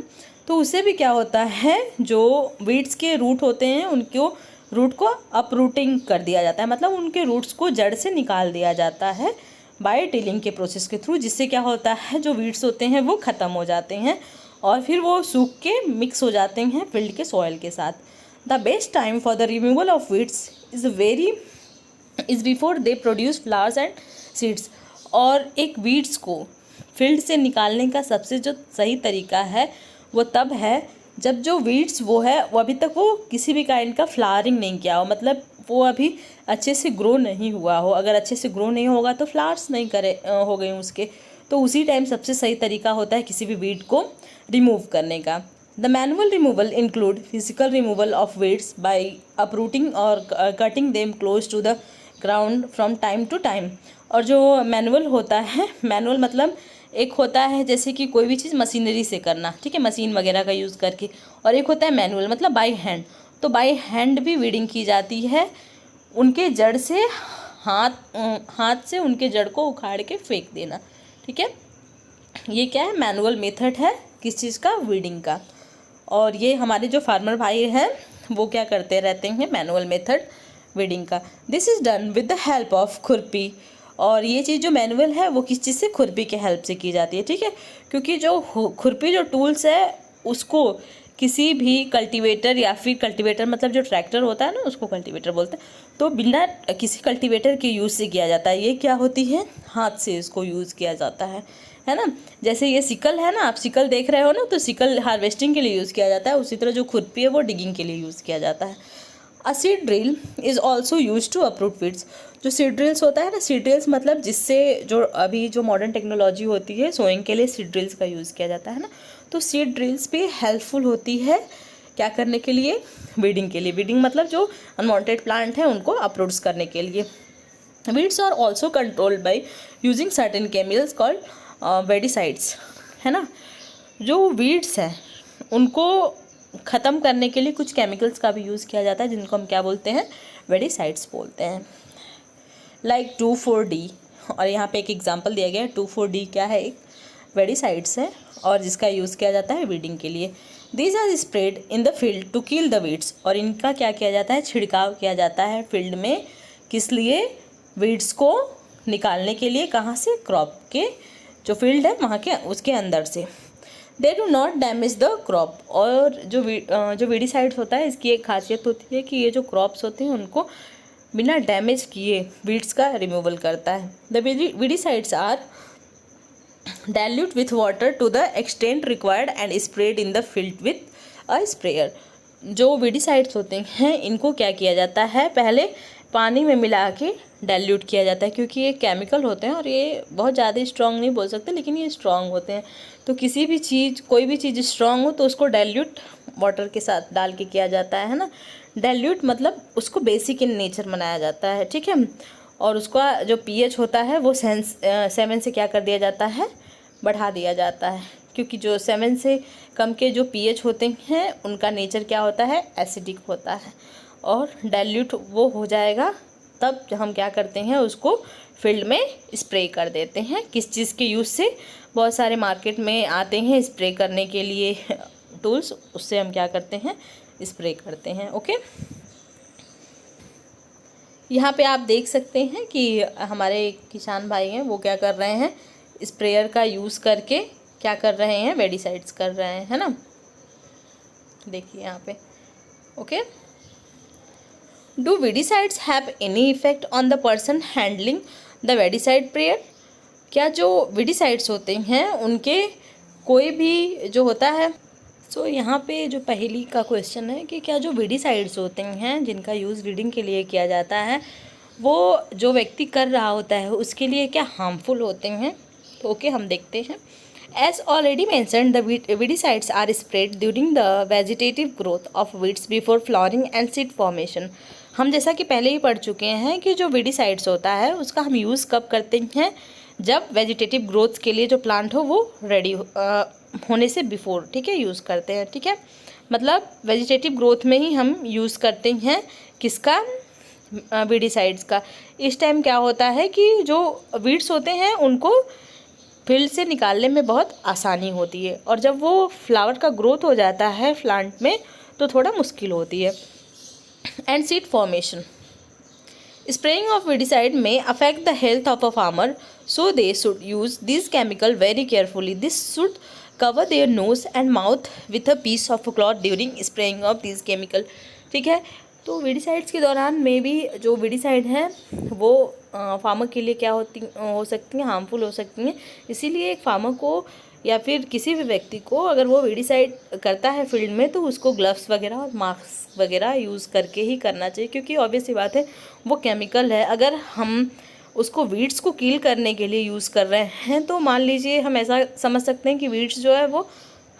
तो उससे भी क्या होता है, जो वीड्स के रूट होते हैं उनको रूट को अपरूटिंग कर दिया जाता है, मतलब उनके रूट्स को जड़ से निकाल दिया जाता है बाय टिलिंग के प्रोसेस के थ्रू, जिससे क्या होता है, जो वीड्स होते हैं वो ख़त्म हो जाते हैं और फिर वो सूख के मिक्स हो जाते हैं फील्ड के सॉइल के साथ। The best time for the removal of weeds is before they produce flowers and seeds. और एक वीड्स को फील्ड से निकालने का सबसे जो सही तरीका है वो तब है जब जो वीड्स वो है वो अभी तक वो किसी भी काइंड का फ्लावरिंग नहीं किया हो, मतलब वो अभी अच्छे से ग्रो नहीं हुआ हो। अगर अच्छे से ग्रो नहीं होगा तो फ्लावर्स नहीं हो गए उसके, तो उसी टाइम सबसे सही तरीका होता है किसी भी वीड को रिमूव करने का। The manual removal include physical removal of weeds by uprooting और cutting them close to the ground from time to time. और जो मैनुअल होता है, मैनुअल मतलब एक होता है जैसे कि कोई भी चीज़ मशीनरी से करना, ठीक है, मशीन वगैरह का यूज़ करके, और एक होता है मैनुअल मतलब बाय हैंड। तो बाय हैंड भी वीडिंग की जाती है, उनके जड़ से हाथ से उनके जड़ को उखाड़ के फेंक देना। ठीक है, ये क्या है, मैनुअल मेथड है किस चीज़ का, वीडिंग का। और ये हमारे जो फार्मर भाई हैं वो क्या करते रहते हैं, मैनुअल मेथड वीडिंग का। This is done with the help of खुरपी। और ये चीज़ जो मैनुअल है वो किस चीज़ से, खुरपी के हेल्प से की जाती है। ठीक है, क्योंकि जो खुरपी जो टूल्स है उसको किसी भी कल्टीवेटर या फिर कल्टीवेटर मतलब जो ट्रैक्टर होता है ना उसको कल्टीवेटर बोलते हैं, तो बिना किसी कल्टीवेटर के यूज़ से किया जाता है। ये क्या होती है, हाथ से इसको यूज़ किया जाता है ना। जैसे ये सिकल है ना, आप सिकल देख रहे हो ना, तो सिकल हार्वेस्टिंग के लिए यूज़ किया जाता है, उसी तरह जो खुरपी है वो डिगिंग के लिए यूज़ किया जाता है। A seed drill is also use to uproot weeds. जो सीड ड्रिल्स होता है ना, सीड ड्रिल्स मतलब जिससे जो अभी जो मॉडर्न टेक्नोलॉजी होती है सोइंग के लिए सीड ड्रिल्स का यूज़ किया जाता है ना, तो सीड ड्रिल्स भी हेल्पफुल होती है क्या करने के लिए, वीडिंग के लिए। वीडिंग मतलब जो अनवांटेड प्लांट है उनको अप्रूट्स करने के लिए। Weeds are also controlled by using certain chemicals called weedicides, है ना। जो वीड्स हैं उनको ख़त्म करने के लिए कुछ केमिकल्स का भी यूज़ किया जाता है, जिनको हम क्या बोलते हैं, वेडिसाइड्स बोलते हैं, लाइक 2,4-D। और यहाँ पे एक एग्जांपल दिया गया है, 2,4-D क्या है, एक वेडिसाइड्स है और जिसका यूज़ किया जाता है वीडिंग के लिए। These are spread in the field to kill the weeds, और इनका क्या किया जाता है, छिड़काव किया जाता है फील्ड में, किस लिए, वीड्स को निकालने के लिए, कहाँ से, क्रॉप के जो फील्ड है वहाँ के उसके अंदर से। They do not damage the crop, और जो वीडीसाइड्स होता है इसकी एक खासियत होती है कि ये जो क्रॉप्स होते हैं उनको बिना डैमेज किए वीड्स का रिमूवल करता है। The weedicides are dilute with water to the extent required and sprayed in the field with a sprayer। जो वीडीसाइड्स होते हैं इनको क्या किया जाता है, पहले पानी में मिला के डाइल्यूट किया जाता है, क्योंकि ये केमिकल होते हैं और ये बहुत ज़्यादा स्ट्रॉन्ग नहीं बोल सकते, लेकिन ये स्ट्रॉन्ग होते हैं। तो किसी भी चीज़, कोई भी चीज़ स्ट्रॉन्ग हो तो उसको डाइल्यूट वाटर के साथ डाल के किया जाता है ना। डाइल्यूट मतलब उसको बेसिक इन नेचर बनाया जाता है, ठीक है। और उसका जो पीएच होता है वो 7 से क्या कर दिया जाता है, बढ़ा दिया जाता है, क्योंकि जो 7 से कम के जो पीएच होते हैं उनका नेचर क्या होता है, एसिडिक होता है। और डाइल्यूट वो हो जाएगा तब हम क्या करते हैं, उसको फील्ड में स्प्रे कर देते हैं। किस चीज़ के यूज़ से, बहुत सारे मार्केट में आते हैं स्प्रे करने के लिए टूल्स, उससे हम क्या करते हैं, स्प्रे करते हैं। ओके, यहाँ पे आप देख सकते हैं कि हमारे किसान भाई हैं वो क्या कर रहे हैं, स्प्रेयर का यूज़ करके क्या कर रहे हैं, वेडीसाइड्स कर रहे हैं, है ना। देखिए यहाँ पे। Okay, do weedicides have any effect on the person handling the weedicide sprayer. क्या जो वेडीसाइड्स होते हैं उनके कोई भी जो होता है, सो यहाँ पे जो पहली का क्वेश्चन है कि क्या जो वेडीसाइड्स होते हैं जिनका यूज़ रीडिंग के लिए किया जाता है वो जो व्यक्ति कर रहा होता है उसके लिए क्या हार्मफुल होते हैं। तो ओके, हम देखते हैं। As already mentioned the weedicides are spread during the vegetative growth of weeds before flowering and seed formation. हम जैसा कि पहले ही पढ़ चुके हैं कि जो weedicides होता है उसका हम यूज़ कब करते हैं, जब वेजिटेटिव ग्रोथ के लिए जो प्लांट हो वो रेडी होने से बिफोर, ठीक है, यूज़ करते हैं, ठीक है। मतलब वेजिटेटिव ग्रोथ में ही हम यूज़ करते हैं किसका, weedicides का। इस टाइम क्या होता है कि जो वीड्स होते हैं उनको फील्ड से निकालने में बहुत आसानी होती है, और जब वो फ्लावर का ग्रोथ हो जाता है प्लांट में तो थोड़ा मुश्किल होती है। And seed formation, spraying of weedicide may affect the health of a farmer, so they should use this chemical very carefully. This should cover their nose and mouth with a piece of cloth during spraying of these chemical। ठीक है, तो weedicides के दौरान में भी जो weedicide हैं वो फार्मर के लिए क्या हो सकती हैं, हार्मफुल हो सकती हैं। इसीलिए एक फार्मर को या फिर किसी भी व्यक्ति को अगर वो weedicide करता है फील्ड में तो उसको ग्लव्स वगैरह और मास्क वगैरह यूज़ करके ही करना चाहिए, क्योंकि ऑब्वियस सी बात है वो केमिकल है। अगर हम उसको वीड्स को किल करने के लिए यूज़ कर रहे हैं तो मान लीजिए हम ऐसा समझ सकते हैं कि वीड्स जो है वो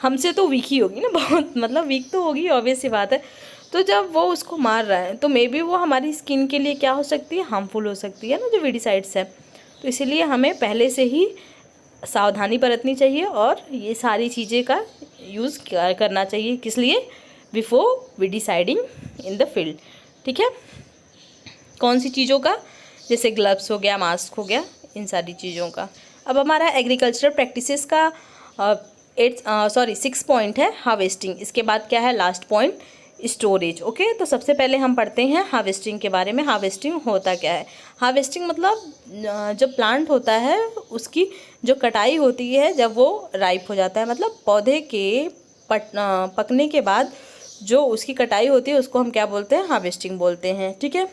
हमसे तो वीक ही होगी ना, बहुत मतलब वीक तो होगी, ऑब्वियस सी बात है। तो जब वो उसको मार रहा है तो मे बी वो हमारी स्किन के लिए क्या हो सकती है, हार्मफुल हो सकती है ना, जो weedicides है। तो इसीलिए हमें पहले से ही सावधानी बरतनी चाहिए और ये सारी चीज़ें का यूज़ करना चाहिए, किस लिए, before weediciding in the field, ठीक है। कौन सी चीज़ों का, जैसे ग्लव्स हो गया, मास्क हो गया, इन सारी चीज़ों का। अब हमारा एग्रीकल्चरल प्रैक्टिसेस का 6 पॉइंट है हार्वेस्टिंग। इसके बाद क्या है लास्ट पॉइंट, स्टोरेज। ओके, तो सबसे पहले हम पढ़ते हैं हार्वेस्टिंग के बारे में। हार्वेस्टिंग होता क्या है, हार्वेस्टिंग मतलब जब प्लांट होता है उसकी जो कटाई होती है जब वो राइप हो जाता है, मतलब पौधे के पकने के बाद जो उसकी कटाई होती है उसको हम क्या बोलते हैं, हार्वेस्टिंग बोलते हैं, ठीक है।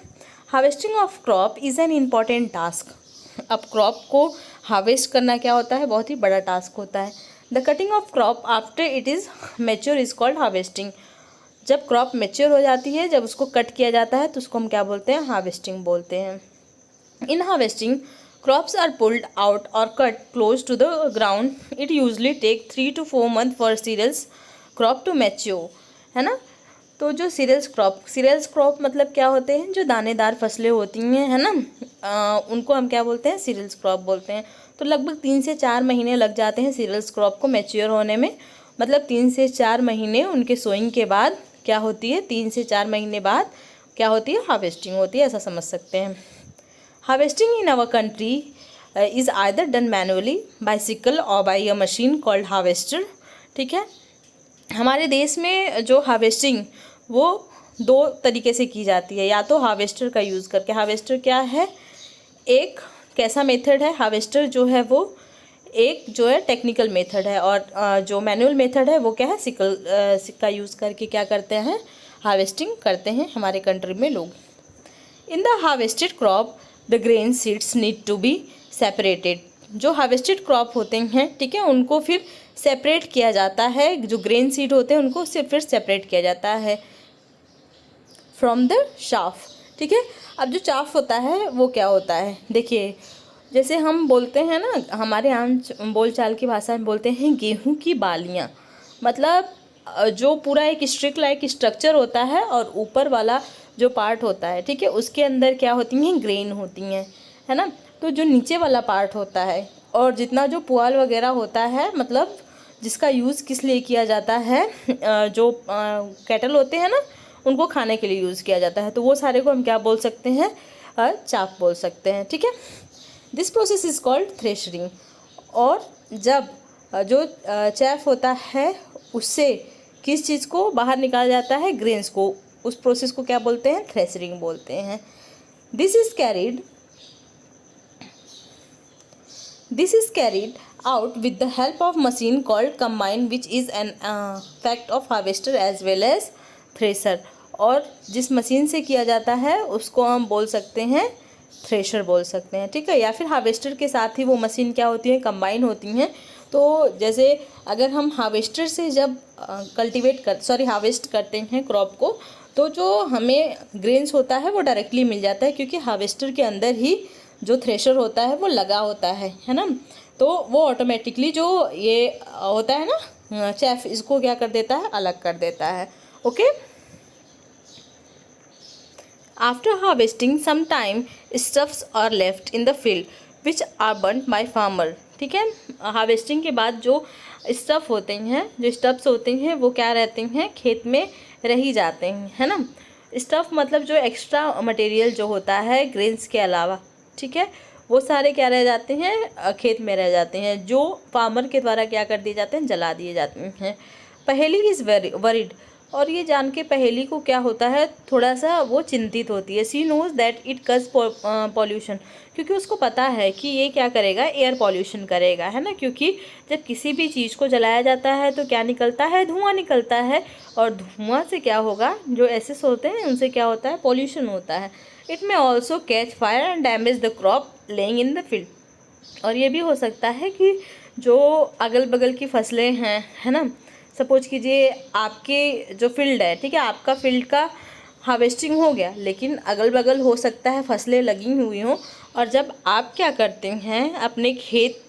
Harvesting of crop is an important task. अब क्रॉप को हार्वेस्ट करना क्या होता है, बहुत ही बड़ा टास्क होता है। The cutting of crop after it is mature is called harvesting. जब क्रॉप मैच्योर हो जाती है, जब उसको कट किया जाता है तो उसको हम क्या बोलते हैं, हार्वेस्टिंग बोलते हैं। In harvesting crops are pulled out और cut close to the ground. It usually take 3 to 4 months for cereals crop to mature, है ना। तो जो सीरियल्स क्रॉप मतलब क्या होते हैं, जो दानेदार फसलें होती हैं, है ना, उनको हम क्या बोलते हैं, सीरियल्स क्रॉप बोलते हैं। तो लगभग 3 से 4 महीने लग जाते हैं सीरियल्स क्रॉप को मैच्योर होने में। मतलब 3 से 4 महीने उनके सोइंग के बाद क्या होती है, 3 से 4 महीने बाद क्या होती है, हार्वेस्टिंग होती है, ऐसा समझ सकते हैं। Harvesting in our country is either done manually by sickle और by a machine called harvester, ठीक है। हमारे देश में जो हार्वेस्टिंग वो दो तरीके से की जाती है, या तो हार्वेस्टर का यूज़ करके। हार्वेस्टर क्या है, एक कैसा मेथड है, हार्वेस्टर जो है वो एक जो है टेक्निकल मेथड है, और जो मैनुअल मेथड है वो क्या है, सिकल का यूज़ करके क्या करते हैं, हार्वेस्टिंग करते हैं हमारे कंट्री में लोग। In the harvested crop the grain seeds need to be separated. जो हार्वेस्टेड क्रॉप होते हैं, ठीक है, उनको फिर सेपरेट किया जाता है। जो ग्रेन सीड होते हैं उनको सिर्फ फिर सेपरेट किया जाता है फ्रॉम द चाफ, ठीक है। अब जो चाफ होता है वो क्या होता है, देखिए जैसे हम बोलते हैं ना, हमारे आम बोलचाल की भाषा में बोलते हैं गेहूं की बालियां, मतलब जो पूरा एक स्ट्रिक लाइक स्ट्रक्चर होता है और ऊपर वाला जो पार्ट होता है, ठीक है, उसके अंदर क्या होती हैं, ग्रेन होती हैं, है ना। तो जो नीचे वाला पार्ट होता है और जितना जो पुआल वगैरह होता है, मतलब जिसका यूज़ किस लिए किया जाता है, जो कैटल होते हैं ना, उनको खाने के लिए यूज़ किया जाता है, तो वो सारे को हम क्या बोल सकते हैं, चाप बोल सकते हैं, ठीक है। This process is called threshing. और जब जो चैफ होता है उससे किस चीज़ को बाहर निकाला जाता है, ग्रेन्स को, उस प्रोसेस को क्या बोलते हैं, थ्रेशरिंग बोलते हैं। This is carried out with the help of machine called combine, which is an fact of harvester as well as thresher। और जिस मशीन से किया जाता है उसको हम बोल सकते हैं थ्रेशर बोल सकते हैं, ठीक है। या फिर हार्वेस्टर के साथ ही वो मशीन क्या होती है, कंबाइन होती हैं। तो जैसे अगर हम हार्वेस्टर से जब हार्वेस्ट करते हैं क्रॉप को, तो जो हमें ग्रेन्स होता है वो डायरेक्टली मिल जाता है, क्योंकि हार्वेस्टर के अंदर ही जो थ्रेशर होता है वो लगा होता है ना। तो वो ऑटोमेटिकली जो ये होता है ना चेफ, इसको क्या कर देता है, अलग कर देता है, okay. After harvesting some time stuffs are left in the field which are burned by farmer, ठीक है। हार्वेस्टिंग के बाद जो स्टफ होते हैं, जो स्टफ्स होते हैं वो क्या रहते हैं, खेत में रह जाते हैं, है ना। स्टफ मतलब जो एक्स्ट्रा मटेरियल जो होता है ग्रेन्स के अलावा, ठीक है, वो सारे क्या रह जाते हैं, खेत में रह जाते हैं, जो फार्मर के द्वारा क्या कर दिए जाते हैं, जला दिए जाते हैं। पहेली इज़ वरीड, और ये जान के पहेली को क्या होता है, थोड़ा सा वो चिंतित होती है। सी नोज दैट इट कज पॉल्यूशन, क्योंकि उसको पता है कि ये क्या करेगा, एयर पॉल्यूशन करेगा, है ना। क्योंकि जब किसी भी चीज़ को जलाया जाता है तो क्या निकलता है, धुआं निकलता है, और धुआं से क्या होगा, जो एसेस होते हैं उनसे क्या होता है, पॉल्यूशन होता है। It may also catch fire and damage the crop laying in the field, और ये भी हो सकता है कि जो अगल बगल की फसलें हैं, है ना, सपोज कीजिए आपके जो फील्ड है, ठीक है, आपका फील्ड का हार्वेस्टिंग हो गया, लेकिन अगल बगल हो सकता है फसलें लगी हुई हों, और जब आप क्या करते हैं, अपने खेत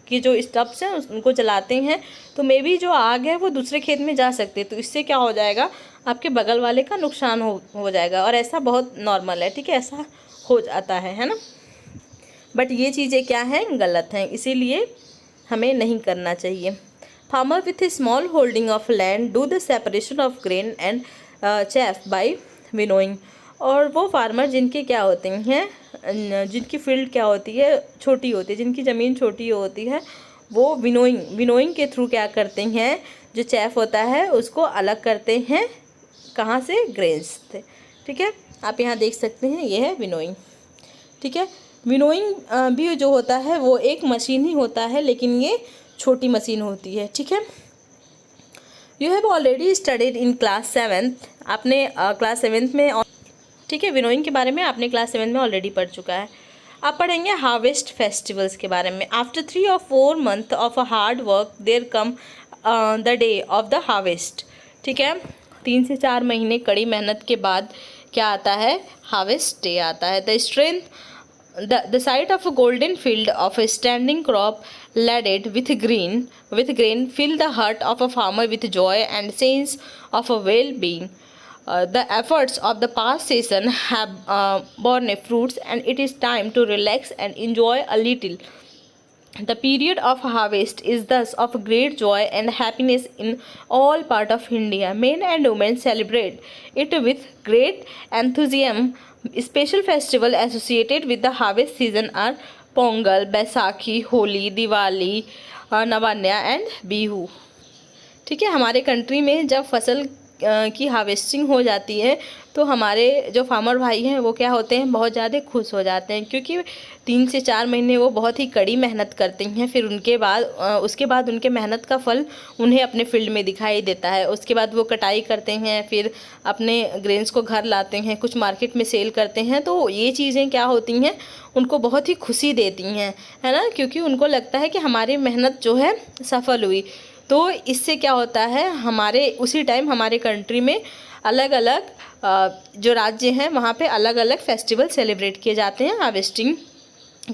की जो स्टब्स हैं उनको जलाते हैं, तो मे बी जो आग है वो दूसरे खेत में जा सकती है, तो इससे क्या हो जाएगा, आपके बगल वाले का नुकसान हो जाएगा। और ऐसा बहुत नॉर्मल है, ठीक है, ऐसा हो जाता है ना। बट ये चीज़ें क्या हैं, गलत हैं, इसीलिए हमें नहीं करना चाहिए। Farmer with a small holding of land do the separation of grain and chaff by winnowing. और वो फार्मर जिनके क्या होते हैं, जिनकी फील्ड क्या होती है, छोटी होती है, जिनकी ज़मीन छोटी होती है, वो विनोइंग के थ्रू क्या करते हैं, जो चैफ होता है उसको अलग करते हैं, कहाँ से, ग्रेन्स से, ठीक है। आप यहाँ देख सकते हैं, ये है विनोइंग, ठीक है। विनोइंग भी जो होता है वो एक मशीन ही होता है, लेकिन ये छोटी मशीन होती है, ठीक है। You have already studied in class 7, आपने क्लास 7 में, ठीक है, विनोइंग के बारे में आपने क्लास 7 में ऑलरेडी पढ़ चुका है। आप पढ़ेंगे हार्वेस्ट फेस्टिवल्स के बारे में। After 3 or 4 months of a hard work there come the day of the harvest, ठीक है। 3 से 4 महीने कड़ी मेहनत के बाद क्या आता है, हार्वेस्ट डे आता है। The strength the sight of a golden field of a standing crop laden with grain fill the heart of a farmer with joy and sense of a well-being. The efforts of the past season have borne fruits, and it is time to relax and enjoy a little. The period of harvest is thus of great joy and happiness in all parts of India. Men and women celebrate it with great enthusiasm. Special festivals associated with the harvest season are Pongal, Baisakhi, Holi, Diwali, Navanya and Bihu. ठीक है। हमारे country में जब फसल की harvesting हो जाती है तो हमारे जो फार्मर भाई हैं वो क्या होते हैं, बहुत ज़्यादा खुश हो जाते हैं, क्योंकि 3 से 4 महीने वो बहुत ही कड़ी मेहनत करते हैं। फिर उसके बाद उनके मेहनत का फल उन्हें अपने फील्ड में दिखाई देता है। उसके बाद वो कटाई करते हैं, फिर अपने ग्रेन्स को घर लाते हैं, कुछ मार्केट में सेल करते हैं। तो ये चीज़ें क्या होती हैं, उनको बहुत ही खुशी देती हैं, है ना, क्योंकि उनको लगता है कि हमारी मेहनत जो है सफल हुई। तो इससे क्या होता है, हमारे उसी टाइम हमारे कंट्री में अलग अलग जो राज्य हैं वहाँ पे अलग अलग फेस्टिवल सेलिब्रेट किए जाते हैं हार्वेस्टिंग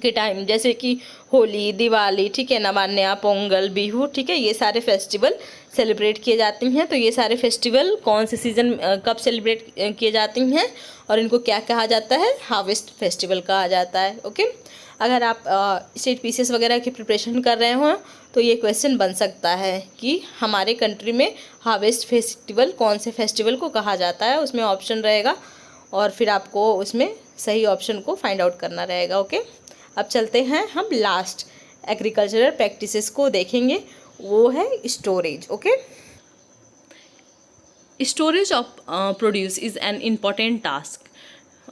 के टाइम, जैसे कि होली, दिवाली, ठीक है, नवान्या, पोंगल, बिहू, ठीक है, ये सारे फेस्टिवल सेलिब्रेट किए जाते हैं। तो ये सारे फेस्टिवल कौन से सीज़न कब सेलिब्रेट किए जाते हैं और इनको क्या कहा जाता है, हार्वेस्ट फेस्टिवल कहा जाता है। ओके, अगर आप स्टेट पीसीएस वगैरह की प्रिपरेशन कर रहे हो तो ये क्वेश्चन बन सकता है कि हमारे कंट्री में हार्वेस्ट फेस्टिवल कौन से फेस्टिवल को कहा जाता है, उसमें ऑप्शन रहेगा और फिर आपको उसमें सही ऑप्शन को फाइंड आउट करना रहेगा। ओके, अब चलते हैं हम लास्ट एग्रीकल्चरल प्रैक्टिसेस को देखेंगे, वो है storage. Okay, storage of produce is an important task.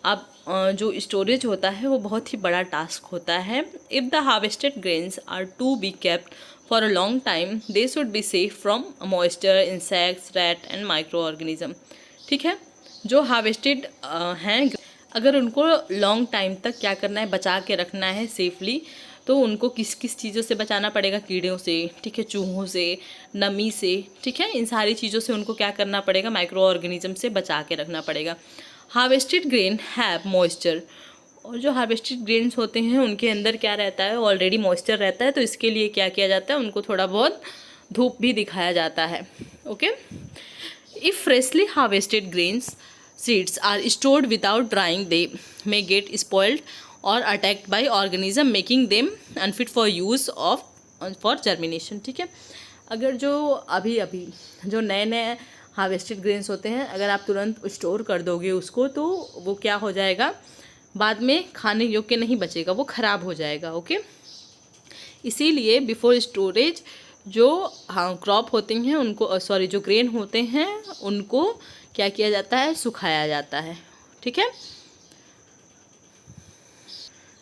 अब जो स्टोरेज होता है वो बहुत ही बड़ा टास्क होता है। If the harvested grains are to be kept for a long time they should be safe from moisture, insects, rat and micro organism. ठीक है, जो हार्वेस्टेड हैं अगर उनको लॉन्ग टाइम तक क्या करना है, बचा के रखना है सेफली, तो उनको किस किस चीज़ों से बचाना पड़ेगा, कीड़ों से, ठीक है, चूहों से, नमी से, ठीक है, इन सारी चीज़ों से उनको क्या करना पड़ेगा, माइक्रो ऑर्गेनिज्म से बचा के रखना पड़ेगा। हार्वेस्टेड ग्रेन हैव मॉइस्चर, और जो हार्वेस्टेड ग्रेन्स होते हैं उनके अंदर क्या रहता है, ऑलरेडी मॉइस्चर रहता है। तो इसके लिए क्या किया जाता है, उनको थोड़ा बहुत धूप भी दिखाया जाता है। Okay, if freshly harvested grains seeds are stored without drying they may get spoiled or attacked by organism making them unfit for use of for germination। ठीक है, अगर जो अभी जो नए नए हार्वेस्टेड ग्रेन्स होते हैं अगर आप तुरंत स्टोर कर दोगे उसको, तो वो क्या हो जाएगा, बाद में खाने योग्य नहीं बचेगा, वो ख़राब हो जाएगा। ओके, इसीलिए बिफोर स्टोरेज जो क्रॉप होते हैं उनको जो ग्रेन होते हैं उनको क्या किया जाता है, सुखाया जाता है। ठीक है,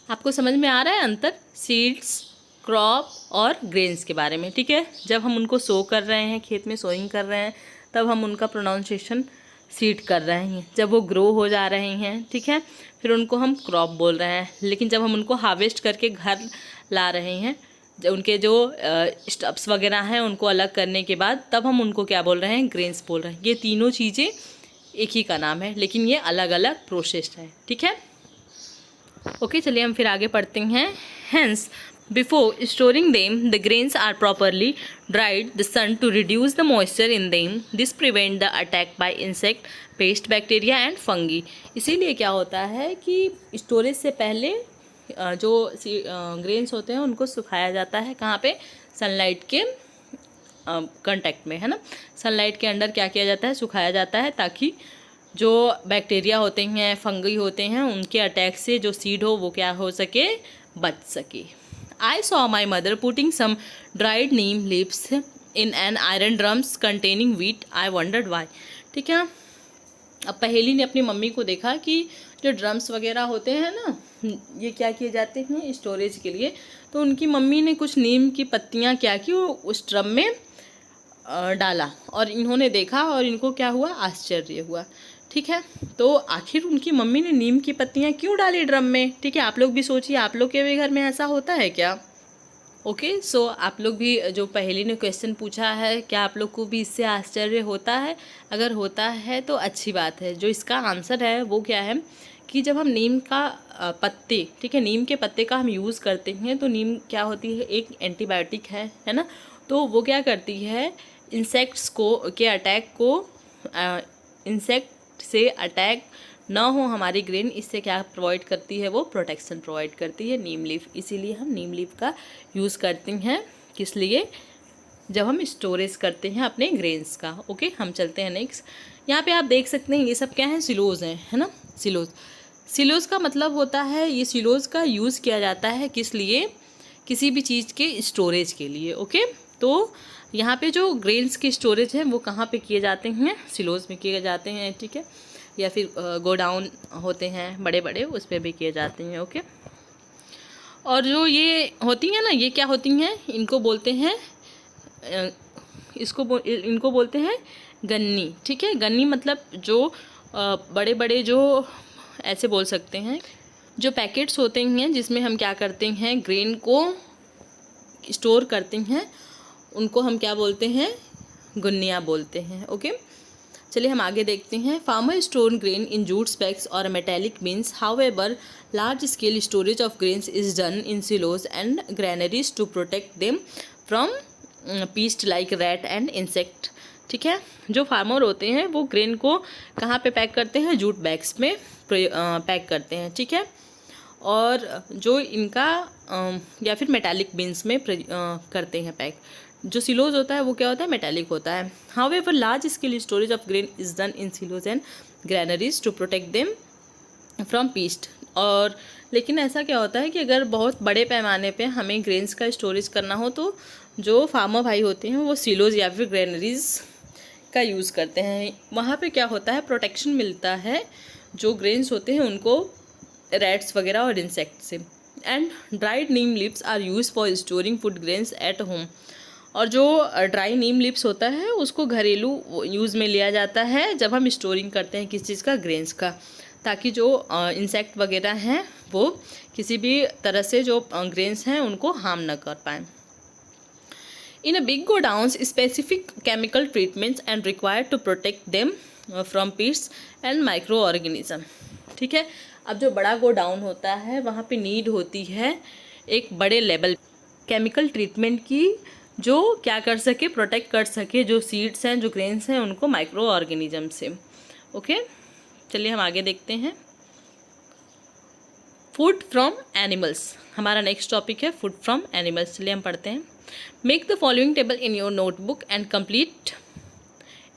आपको समझ में आ रहा है अंतर सीड्स, क्रॉप और ग्रेन्स के बारे में। ठीक है, जब हम उनको सो कर रहे हैं, खेत में सोइंग कर रहे हैं, तब हम उनका प्रोनाउंसिएशन सीड कर रहे हैं। जब वो ग्रो हो जा रहे हैं, ठीक है, फिर उनको हम क्रॉप बोल रहे हैं। लेकिन जब हम उनको हार्वेस्ट करके घर ला रहे हैं, जब उनके जो स्टब्स वगैरह हैं उनको अलग करने के बाद, तब हम उनको क्या बोल रहे हैं, ग्रेन्स बोल रहे हैं। ये तीनों चीज़ें एक ही का नाम है, लेकिन ये अलग अलग प्रोसेस है। ठीक है, ओके, चलिए हम फिर आगे पढ़ते हैं। Hence before storing them the grains are properly dried the sun to reduce the moisture in them, this prevent the attack by insect, pest, bacteria and fungi. इसीलिए क्या होता है कि स्टोरेज से पहले जो ग्रेन्स होते हैं उनको सुखाया जाता है, कहाँ पे, सनलाइट के कांटेक्ट में, है ना, सनलाइट के अंडर क्या किया जाता है, सुखाया जाता है, ताकि जो बैक्टीरिया होते हैं, फंगी होते हैं, उनके अटैक से जो सीड हो वो क्या हो सके, बच सके। I saw my mother putting some dried neem leaves in an iron drums containing wheat, I wondered why. ठीक है, अब पहेली ने अपनी मम्मी को देखा कि जो ड्रम्स वगैरह होते हैं ना, ये क्या किए जाते हैं, स्टोरेज के लिए। तो उनकी मम्मी ने कुछ नीम की पत्तियाँ क्या की, वो उस ड्रम में डाला और इन्होंने देखा और इनको क्या हुआ, आश्चर्य हुआ। ठीक है, तो आखिर उनकी मम्मी ने नीम की पत्तियाँ क्यों डाली ड्रम में। ठीक है, आप लोग भी सोचिए, आप लोग के भी घर में ऐसा होता है क्या। ओके, सो आप लोग भी, जो पहेली ने क्वेश्चन पूछा है, क्या आप लोग को भी इससे आश्चर्य होता है। अगर होता है तो अच्छी बात है। जो इसका आंसर है वो क्या है कि जब हम नीम का पत्ते, ठीक है, नीम के पत्ते का हम यूज़ करते हैं, तो नीम क्या होती है, एक एंटीबायोटिक है ना। तो वो क्या करती है, इंसेक्ट्स को के अटैक को, इंसेक्ट से अटैक ना हो हमारी ग्रेन, इससे क्या प्रोवाइड करती है, वो प्रोटेक्शन प्रोवाइड करती है, नीम लीफ। इसीलिए हम नीम लीफ का यूज़ करते हैं, किस लिए, जब हम स्टोरेज करते हैं अपने ग्रेन्स का। ओके, हम चलते हैं नेक्स्ट। यहाँ पे आप देख सकते हैं ये सब क्या है, सिलोज हैं, है ना, सिलोज। सिलोज का मतलब होता है, ये सिलोज का यूज़ किया जाता है किस लिए, किसी भी चीज़ के स्टोरेज के लिए। ओके, तो यहाँ पे जो ग्रेन्स की स्टोरेज है वो कहाँ पे किए जाते हैं, सिलोज में किए जाते हैं, ठीक है, या फिर गोडाउन होते हैं बड़े बड़े, उस पर भी किए जाते हैं। ओके, और जो ये होती हैं ना, ये क्या होती हैं, इनको बोलते हैं इनको बोलते हैं गन्नी, ठीक है। गन्नी मतलब जो बड़े बड़े जो ऐसे बोल सकते हैं जो पैकेट्स होते हैं जिसमें हम क्या करते हैं, ग्रेन को स्टोर करते हैं, उनको हम क्या बोलते हैं, गुन्निया बोलते हैं। ओके, चलिए हम आगे देखते हैं। Farmer store grain in jute bags और metallic bins, however large scale storage of grains is done in silos and granaries to protect them from pest like rat and insect, ठीक है। जो फार्मर होते हैं वो ग्रेन को कहाँ पे पैक करते हैं, जूट बैग्स में पैक करते हैं, ठीक है। और जो इनका या फिर मेटालिक बीन्स में करते हैं पैक। जो सिलोज होता है वो क्या होता है, मेटालिक होता है। However large scale storage of grain is done in silos and granaries to protect them from pest. और लेकिन ऐसा क्या होता है कि अगर बहुत बड़े पैमाने पे हमें ग्रेन्स का स्टोरेज करना हो तो जो फार्मर भाई होते हैं वो सिलोज या फिर ग्रैनरीज का यूज़ करते हैं। वहाँ पे क्या होता है, प्रोटेक्शन मिलता है जो ग्रेन्स होते हैं उनको रैट्स वगैरह और इंसेक्ट से। And dried neem leaves are use for storing food grains at home. और जो ड्राई नीम लिप्स होता है उसको घरेलू यूज़ में लिया जाता है जब हम स्टोरिंग करते हैं किस चीज़ का, ग्रेन्स का, ताकि जो इंसेक्ट वगैरह हैं वो किसी भी तरह से जो ग्रेन्स हैं उनको हार्म न कर पाएँ। In a big godowns, specific chemical treatments and required to protect them from pests and microorganism, ठीक है। अब जो बड़ा गोडाउन होता है वहाँ पे नीड होती है एक बड़े लेवल केमिकल ट्रीटमेंट की जो क्या कर सके, प्रोटेक्ट कर सके जो सीड्स हैं, जो ग्रेन्स हैं, उनको माइक्रो ऑर्गेनिज्म से। ओके, चलिए हम आगे देखते हैं। फूड फ्रॉम एनिमल्स हमारा नेक्स्ट टॉपिक है, फूड फ्रॉम एनिमल्स। चलिए हम पढ़ते हैं। Make the following table in your notebook and complete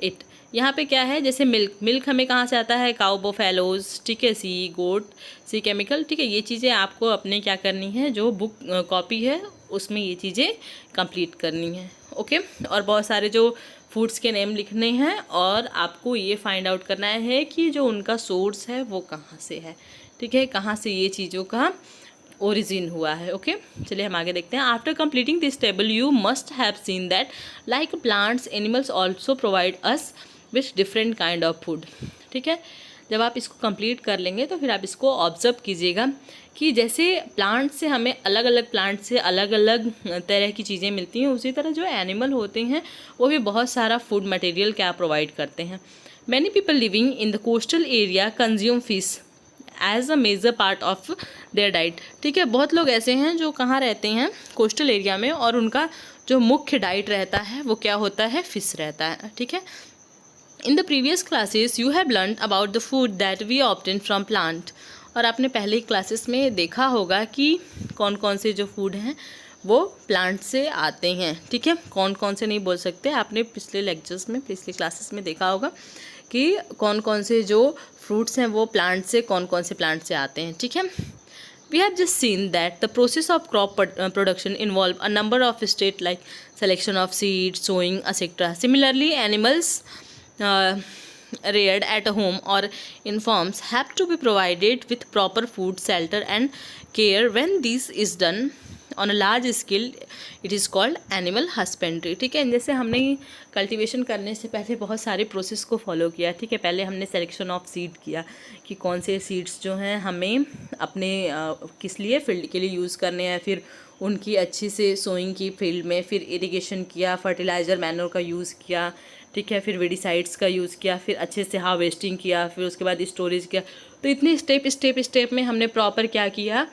it. यहाँ पे क्या है, जैसे मिल्क हमें कहाँ से आता है, काउ बोफेलोज, ठीक है, सी गोट, सी केमिकल, ठीक है। ये चीज़ें आपको अपने क्या करनी है, जो बुक कॉपी है उसमें ये चीज़ें कंप्लीट करनी है। ओके, और बहुत सारे जो फूड्स के नेम लिखने हैं और आपको ये फाइंड आउट करना है कि जो उनका सोर्स है वो कहाँ से है, ठीक है, कहाँ से ये चीज़ों का ओरिजिन हुआ है। ओके, चलिए हम आगे देखते हैं। After completing this table you must have seen that like plants animals also provide us with different kind of food, ठीक है। जब आप इसको कंप्लीट कर लेंगे तो फिर आप इसको ऑब्जर्व कीजिएगा कि जैसे प्लांट से हमें अलग अलग प्लांट से अलग अलग तरह की चीज़ें मिलती हैं, उसी तरह जो एनिमल होते हैं वो भी बहुत सारा फूड मटेरियल क्या प्रोवाइड करते हैं। Many people living in the coastal area consume fish as a major part of their diet, ठीक है। बहुत लोग ऐसे हैं जो कहाँ रहते हैं, कोस्टल एरिया में, और उनका जो मुख्य डाइट रहता है वो क्या होता है, फिश रहता है, ठीक है। In the previous classes you have learn about the food that we obtain from plant. और आपने पहले क्लासेस में देखा होगा कि कौन कौन से जो फूड हैं वो प्लांट से आते हैं, ठीक है। कौन कौन से नहीं बोल सकते, आपने पिछले लेक्चर्स में, पिछले क्लासेस में देखा होगा कि कौन कौन से जो फ्रूट्स हैं वो प्लांट से, कौन कौन से प्लांट से आते हैं, ठीक है। We have just seen that the process of crop production involve a number of steps like selection of seeds, sowing, etc. Similarly, animals reared at home or in farms have to be provided with proper food, shelter and care. When this is done on a large scale, it is called animal husbandry, ठीक है। जैसे हमने cultivation करने से पहले बहुत सारे process को फॉलो किया, ठीक है। पहले हमने सिलेक्शन ऑफ सीड किया कि कौन से सीड्स जो हैं हमें अपने किस लिए फील्ड के लिए यूज़ करने हैं, फिर उनकी अच्छी से सोइंग की फील्ड में, फिर इरिगेशन किया, फर्टिलाइज़र मैन्योर का यूज़ किया, ठीक है, फिर वेडिसाइड्स का यूज़ किया, फिर अच्छे से हार्वेस्टिंग किया, फिर उसके बाद स्टोरेज किया। तो इतने स्टेप में हमने प्रॉपर क्या किया,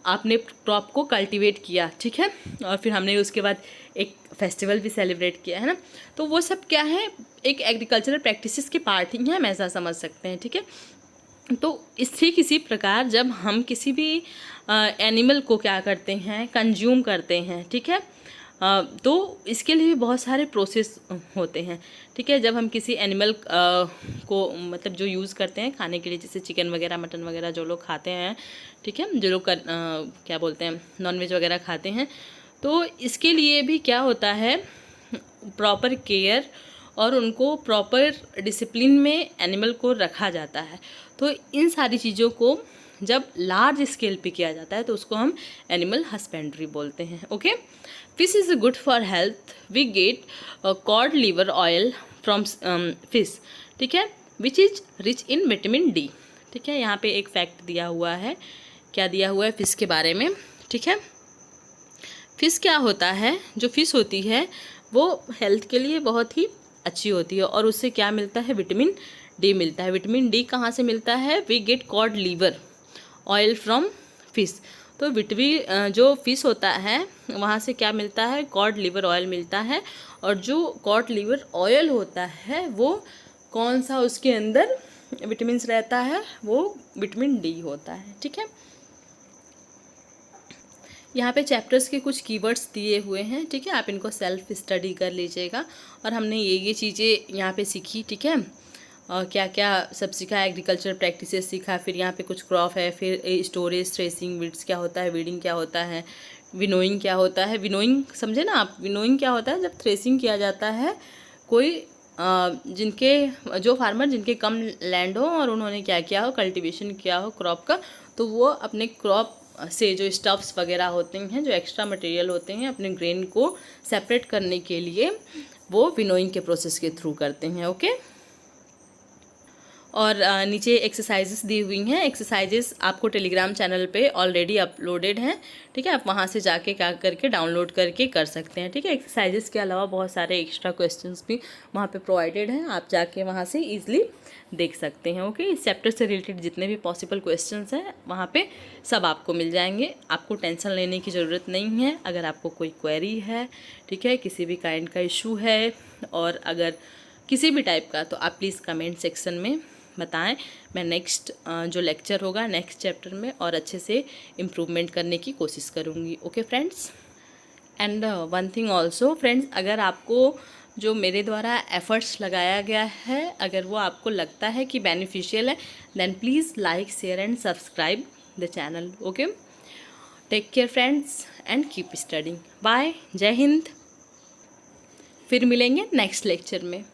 आपने क्रॉप को कल्टीवेट किया, ठीक है। और फिर हमने उसके बाद एक फेस्टिवल भी सेलिब्रेट किया, है ना। तो वो सब क्या है, एक एग्रीकल्चरल प्रैक्टिसेस के पार्ट ही हैं, हम ऐसा समझ सकते हैं, ठीक है। तो इससे किसी प्रकार जब हम किसी भी एनिमल को क्या करते हैं, कंज्यूम करते हैं, ठीक है, तो इसके लिए भी बहुत सारे प्रोसेस होते हैं, ठीक है। जब हम किसी एनिमल को मतलब जो यूज़ करते हैं खाने के लिए, जैसे चिकन वगैरह, मटन वगैरह जो लोग खाते हैं, ठीक है, जो लोग क्या बोलते हैं नॉनवेज वगैरह खाते हैं, तो इसके लिए भी क्या होता है, प्रॉपर केयर और उनको प्रॉपर डिसिप्लिन में एनिमल को रखा जाता है। तो इन सारी चीज़ों को जब लार्ज स्केल पे किया जाता है तो उसको हम एनिमल हस्बेंड्री बोलते हैं। Okay, fish is good for health, we get cod liver oil from fish, ठीक है, which is rich in vitamin D. ठीक है, यहाँ पे एक फैक्ट दिया हुआ है, क्या दिया हुआ है फिश के बारे में। ठीक है, फिश क्या होता है, जो फिश होती है वो हेल्थ के लिए बहुत ही अच्छी होती है और उससे क्या मिलता है, विटामिन डी मिलता है। विटामिन डी कहाँ से मिलता है, we get cod liver oil from fish. तो जो फिश होता है वहाँ से क्या मिलता है, कॉड लीवर ऑयल मिलता है। और जो कॉड लीवर ऑयल होता है वो कौन सा उसके अंदर विटामिन रहता है, वो विटामिन डी होता है। ठीक है, यहाँ पे चैप्टर्स के कुछ कीवर्ड्स दिए हुए हैं। ठीक है, आप इनको सेल्फ स्टडी कर लीजिएगा। और हमने ये चीज़ें यहाँ पे सीखी। ठीक है, क्या क्या सब सीखा, एग्रीकल्चर प्रैक्टिसेस सीखा, फिर यहाँ पे कुछ क्रॉप है, फिर स्टोरेज, थ्रेसिंग, वीड्स क्या होता है, वीडिंग क्या होता है, विनोइंग क्या होता है। विनोइंग समझे ना आप, विनोइंग क्या होता है, जब थ्रेसिंग किया जाता है कोई जिनके जो फार्मर जिनके कम लैंड हो और उन्होंने क्या किया हो, कल्टीवेशन किया हो क्रॉप का, तो वो अपने क्रॉप से जो स्टफ्स वगैरह होते हैं, जो एक्स्ट्रा मटेरियल होते हैं, अपने ग्रेन को सेपरेट करने के लिए वो विनोइंग के प्रोसेस के थ्रू करते हैं। ओके, और नीचे एक्सरसाइजेस दी हुई हैं। एक्सरसाइजेस आपको टेलीग्राम चैनल पे ऑलरेडी अपलोडेड हैं। ठीक है, आप वहाँ से जाके क्या करके डाउनलोड करके कर सकते हैं। ठीक है, एक्सरसाइजेस के अलावा बहुत सारे एक्स्ट्रा क्वेश्चंस भी वहाँ पे प्रोवाइडेड हैं, आप जाके वहाँ से ईजिली देख सकते हैं। ओके, इस चैप्टर से रिलेटेड जितने भी पॉसिबल क्वेश्चंस हैं वहाँ पे सब आपको मिल जाएंगे। आपको टेंशन लेने की ज़रूरत नहीं है। अगर आपको कोई क्वेरी है, ठीक है, किसी भी काइंड का इशू है और अगर किसी भी टाइप का, तो आप प्लीज़ कमेंट सेक्शन में बताएं। मैं नेक्स्ट जो लेक्चर होगा नेक्स्ट चैप्टर में और अच्छे से इम्प्रूवमेंट करने की कोशिश करूँगी। Okay friends, and one thing also friends, अगर आपको जो मेरे द्वारा एफर्ट्स लगाया गया है अगर वो आपको लगता है कि बेनिफिशियल है, then please like, share and subscribe the channel. Okay, take care friends and keep studying. Bye, जय हिंद। फिर मिलेंगे नेक्स्ट लेक्चर में।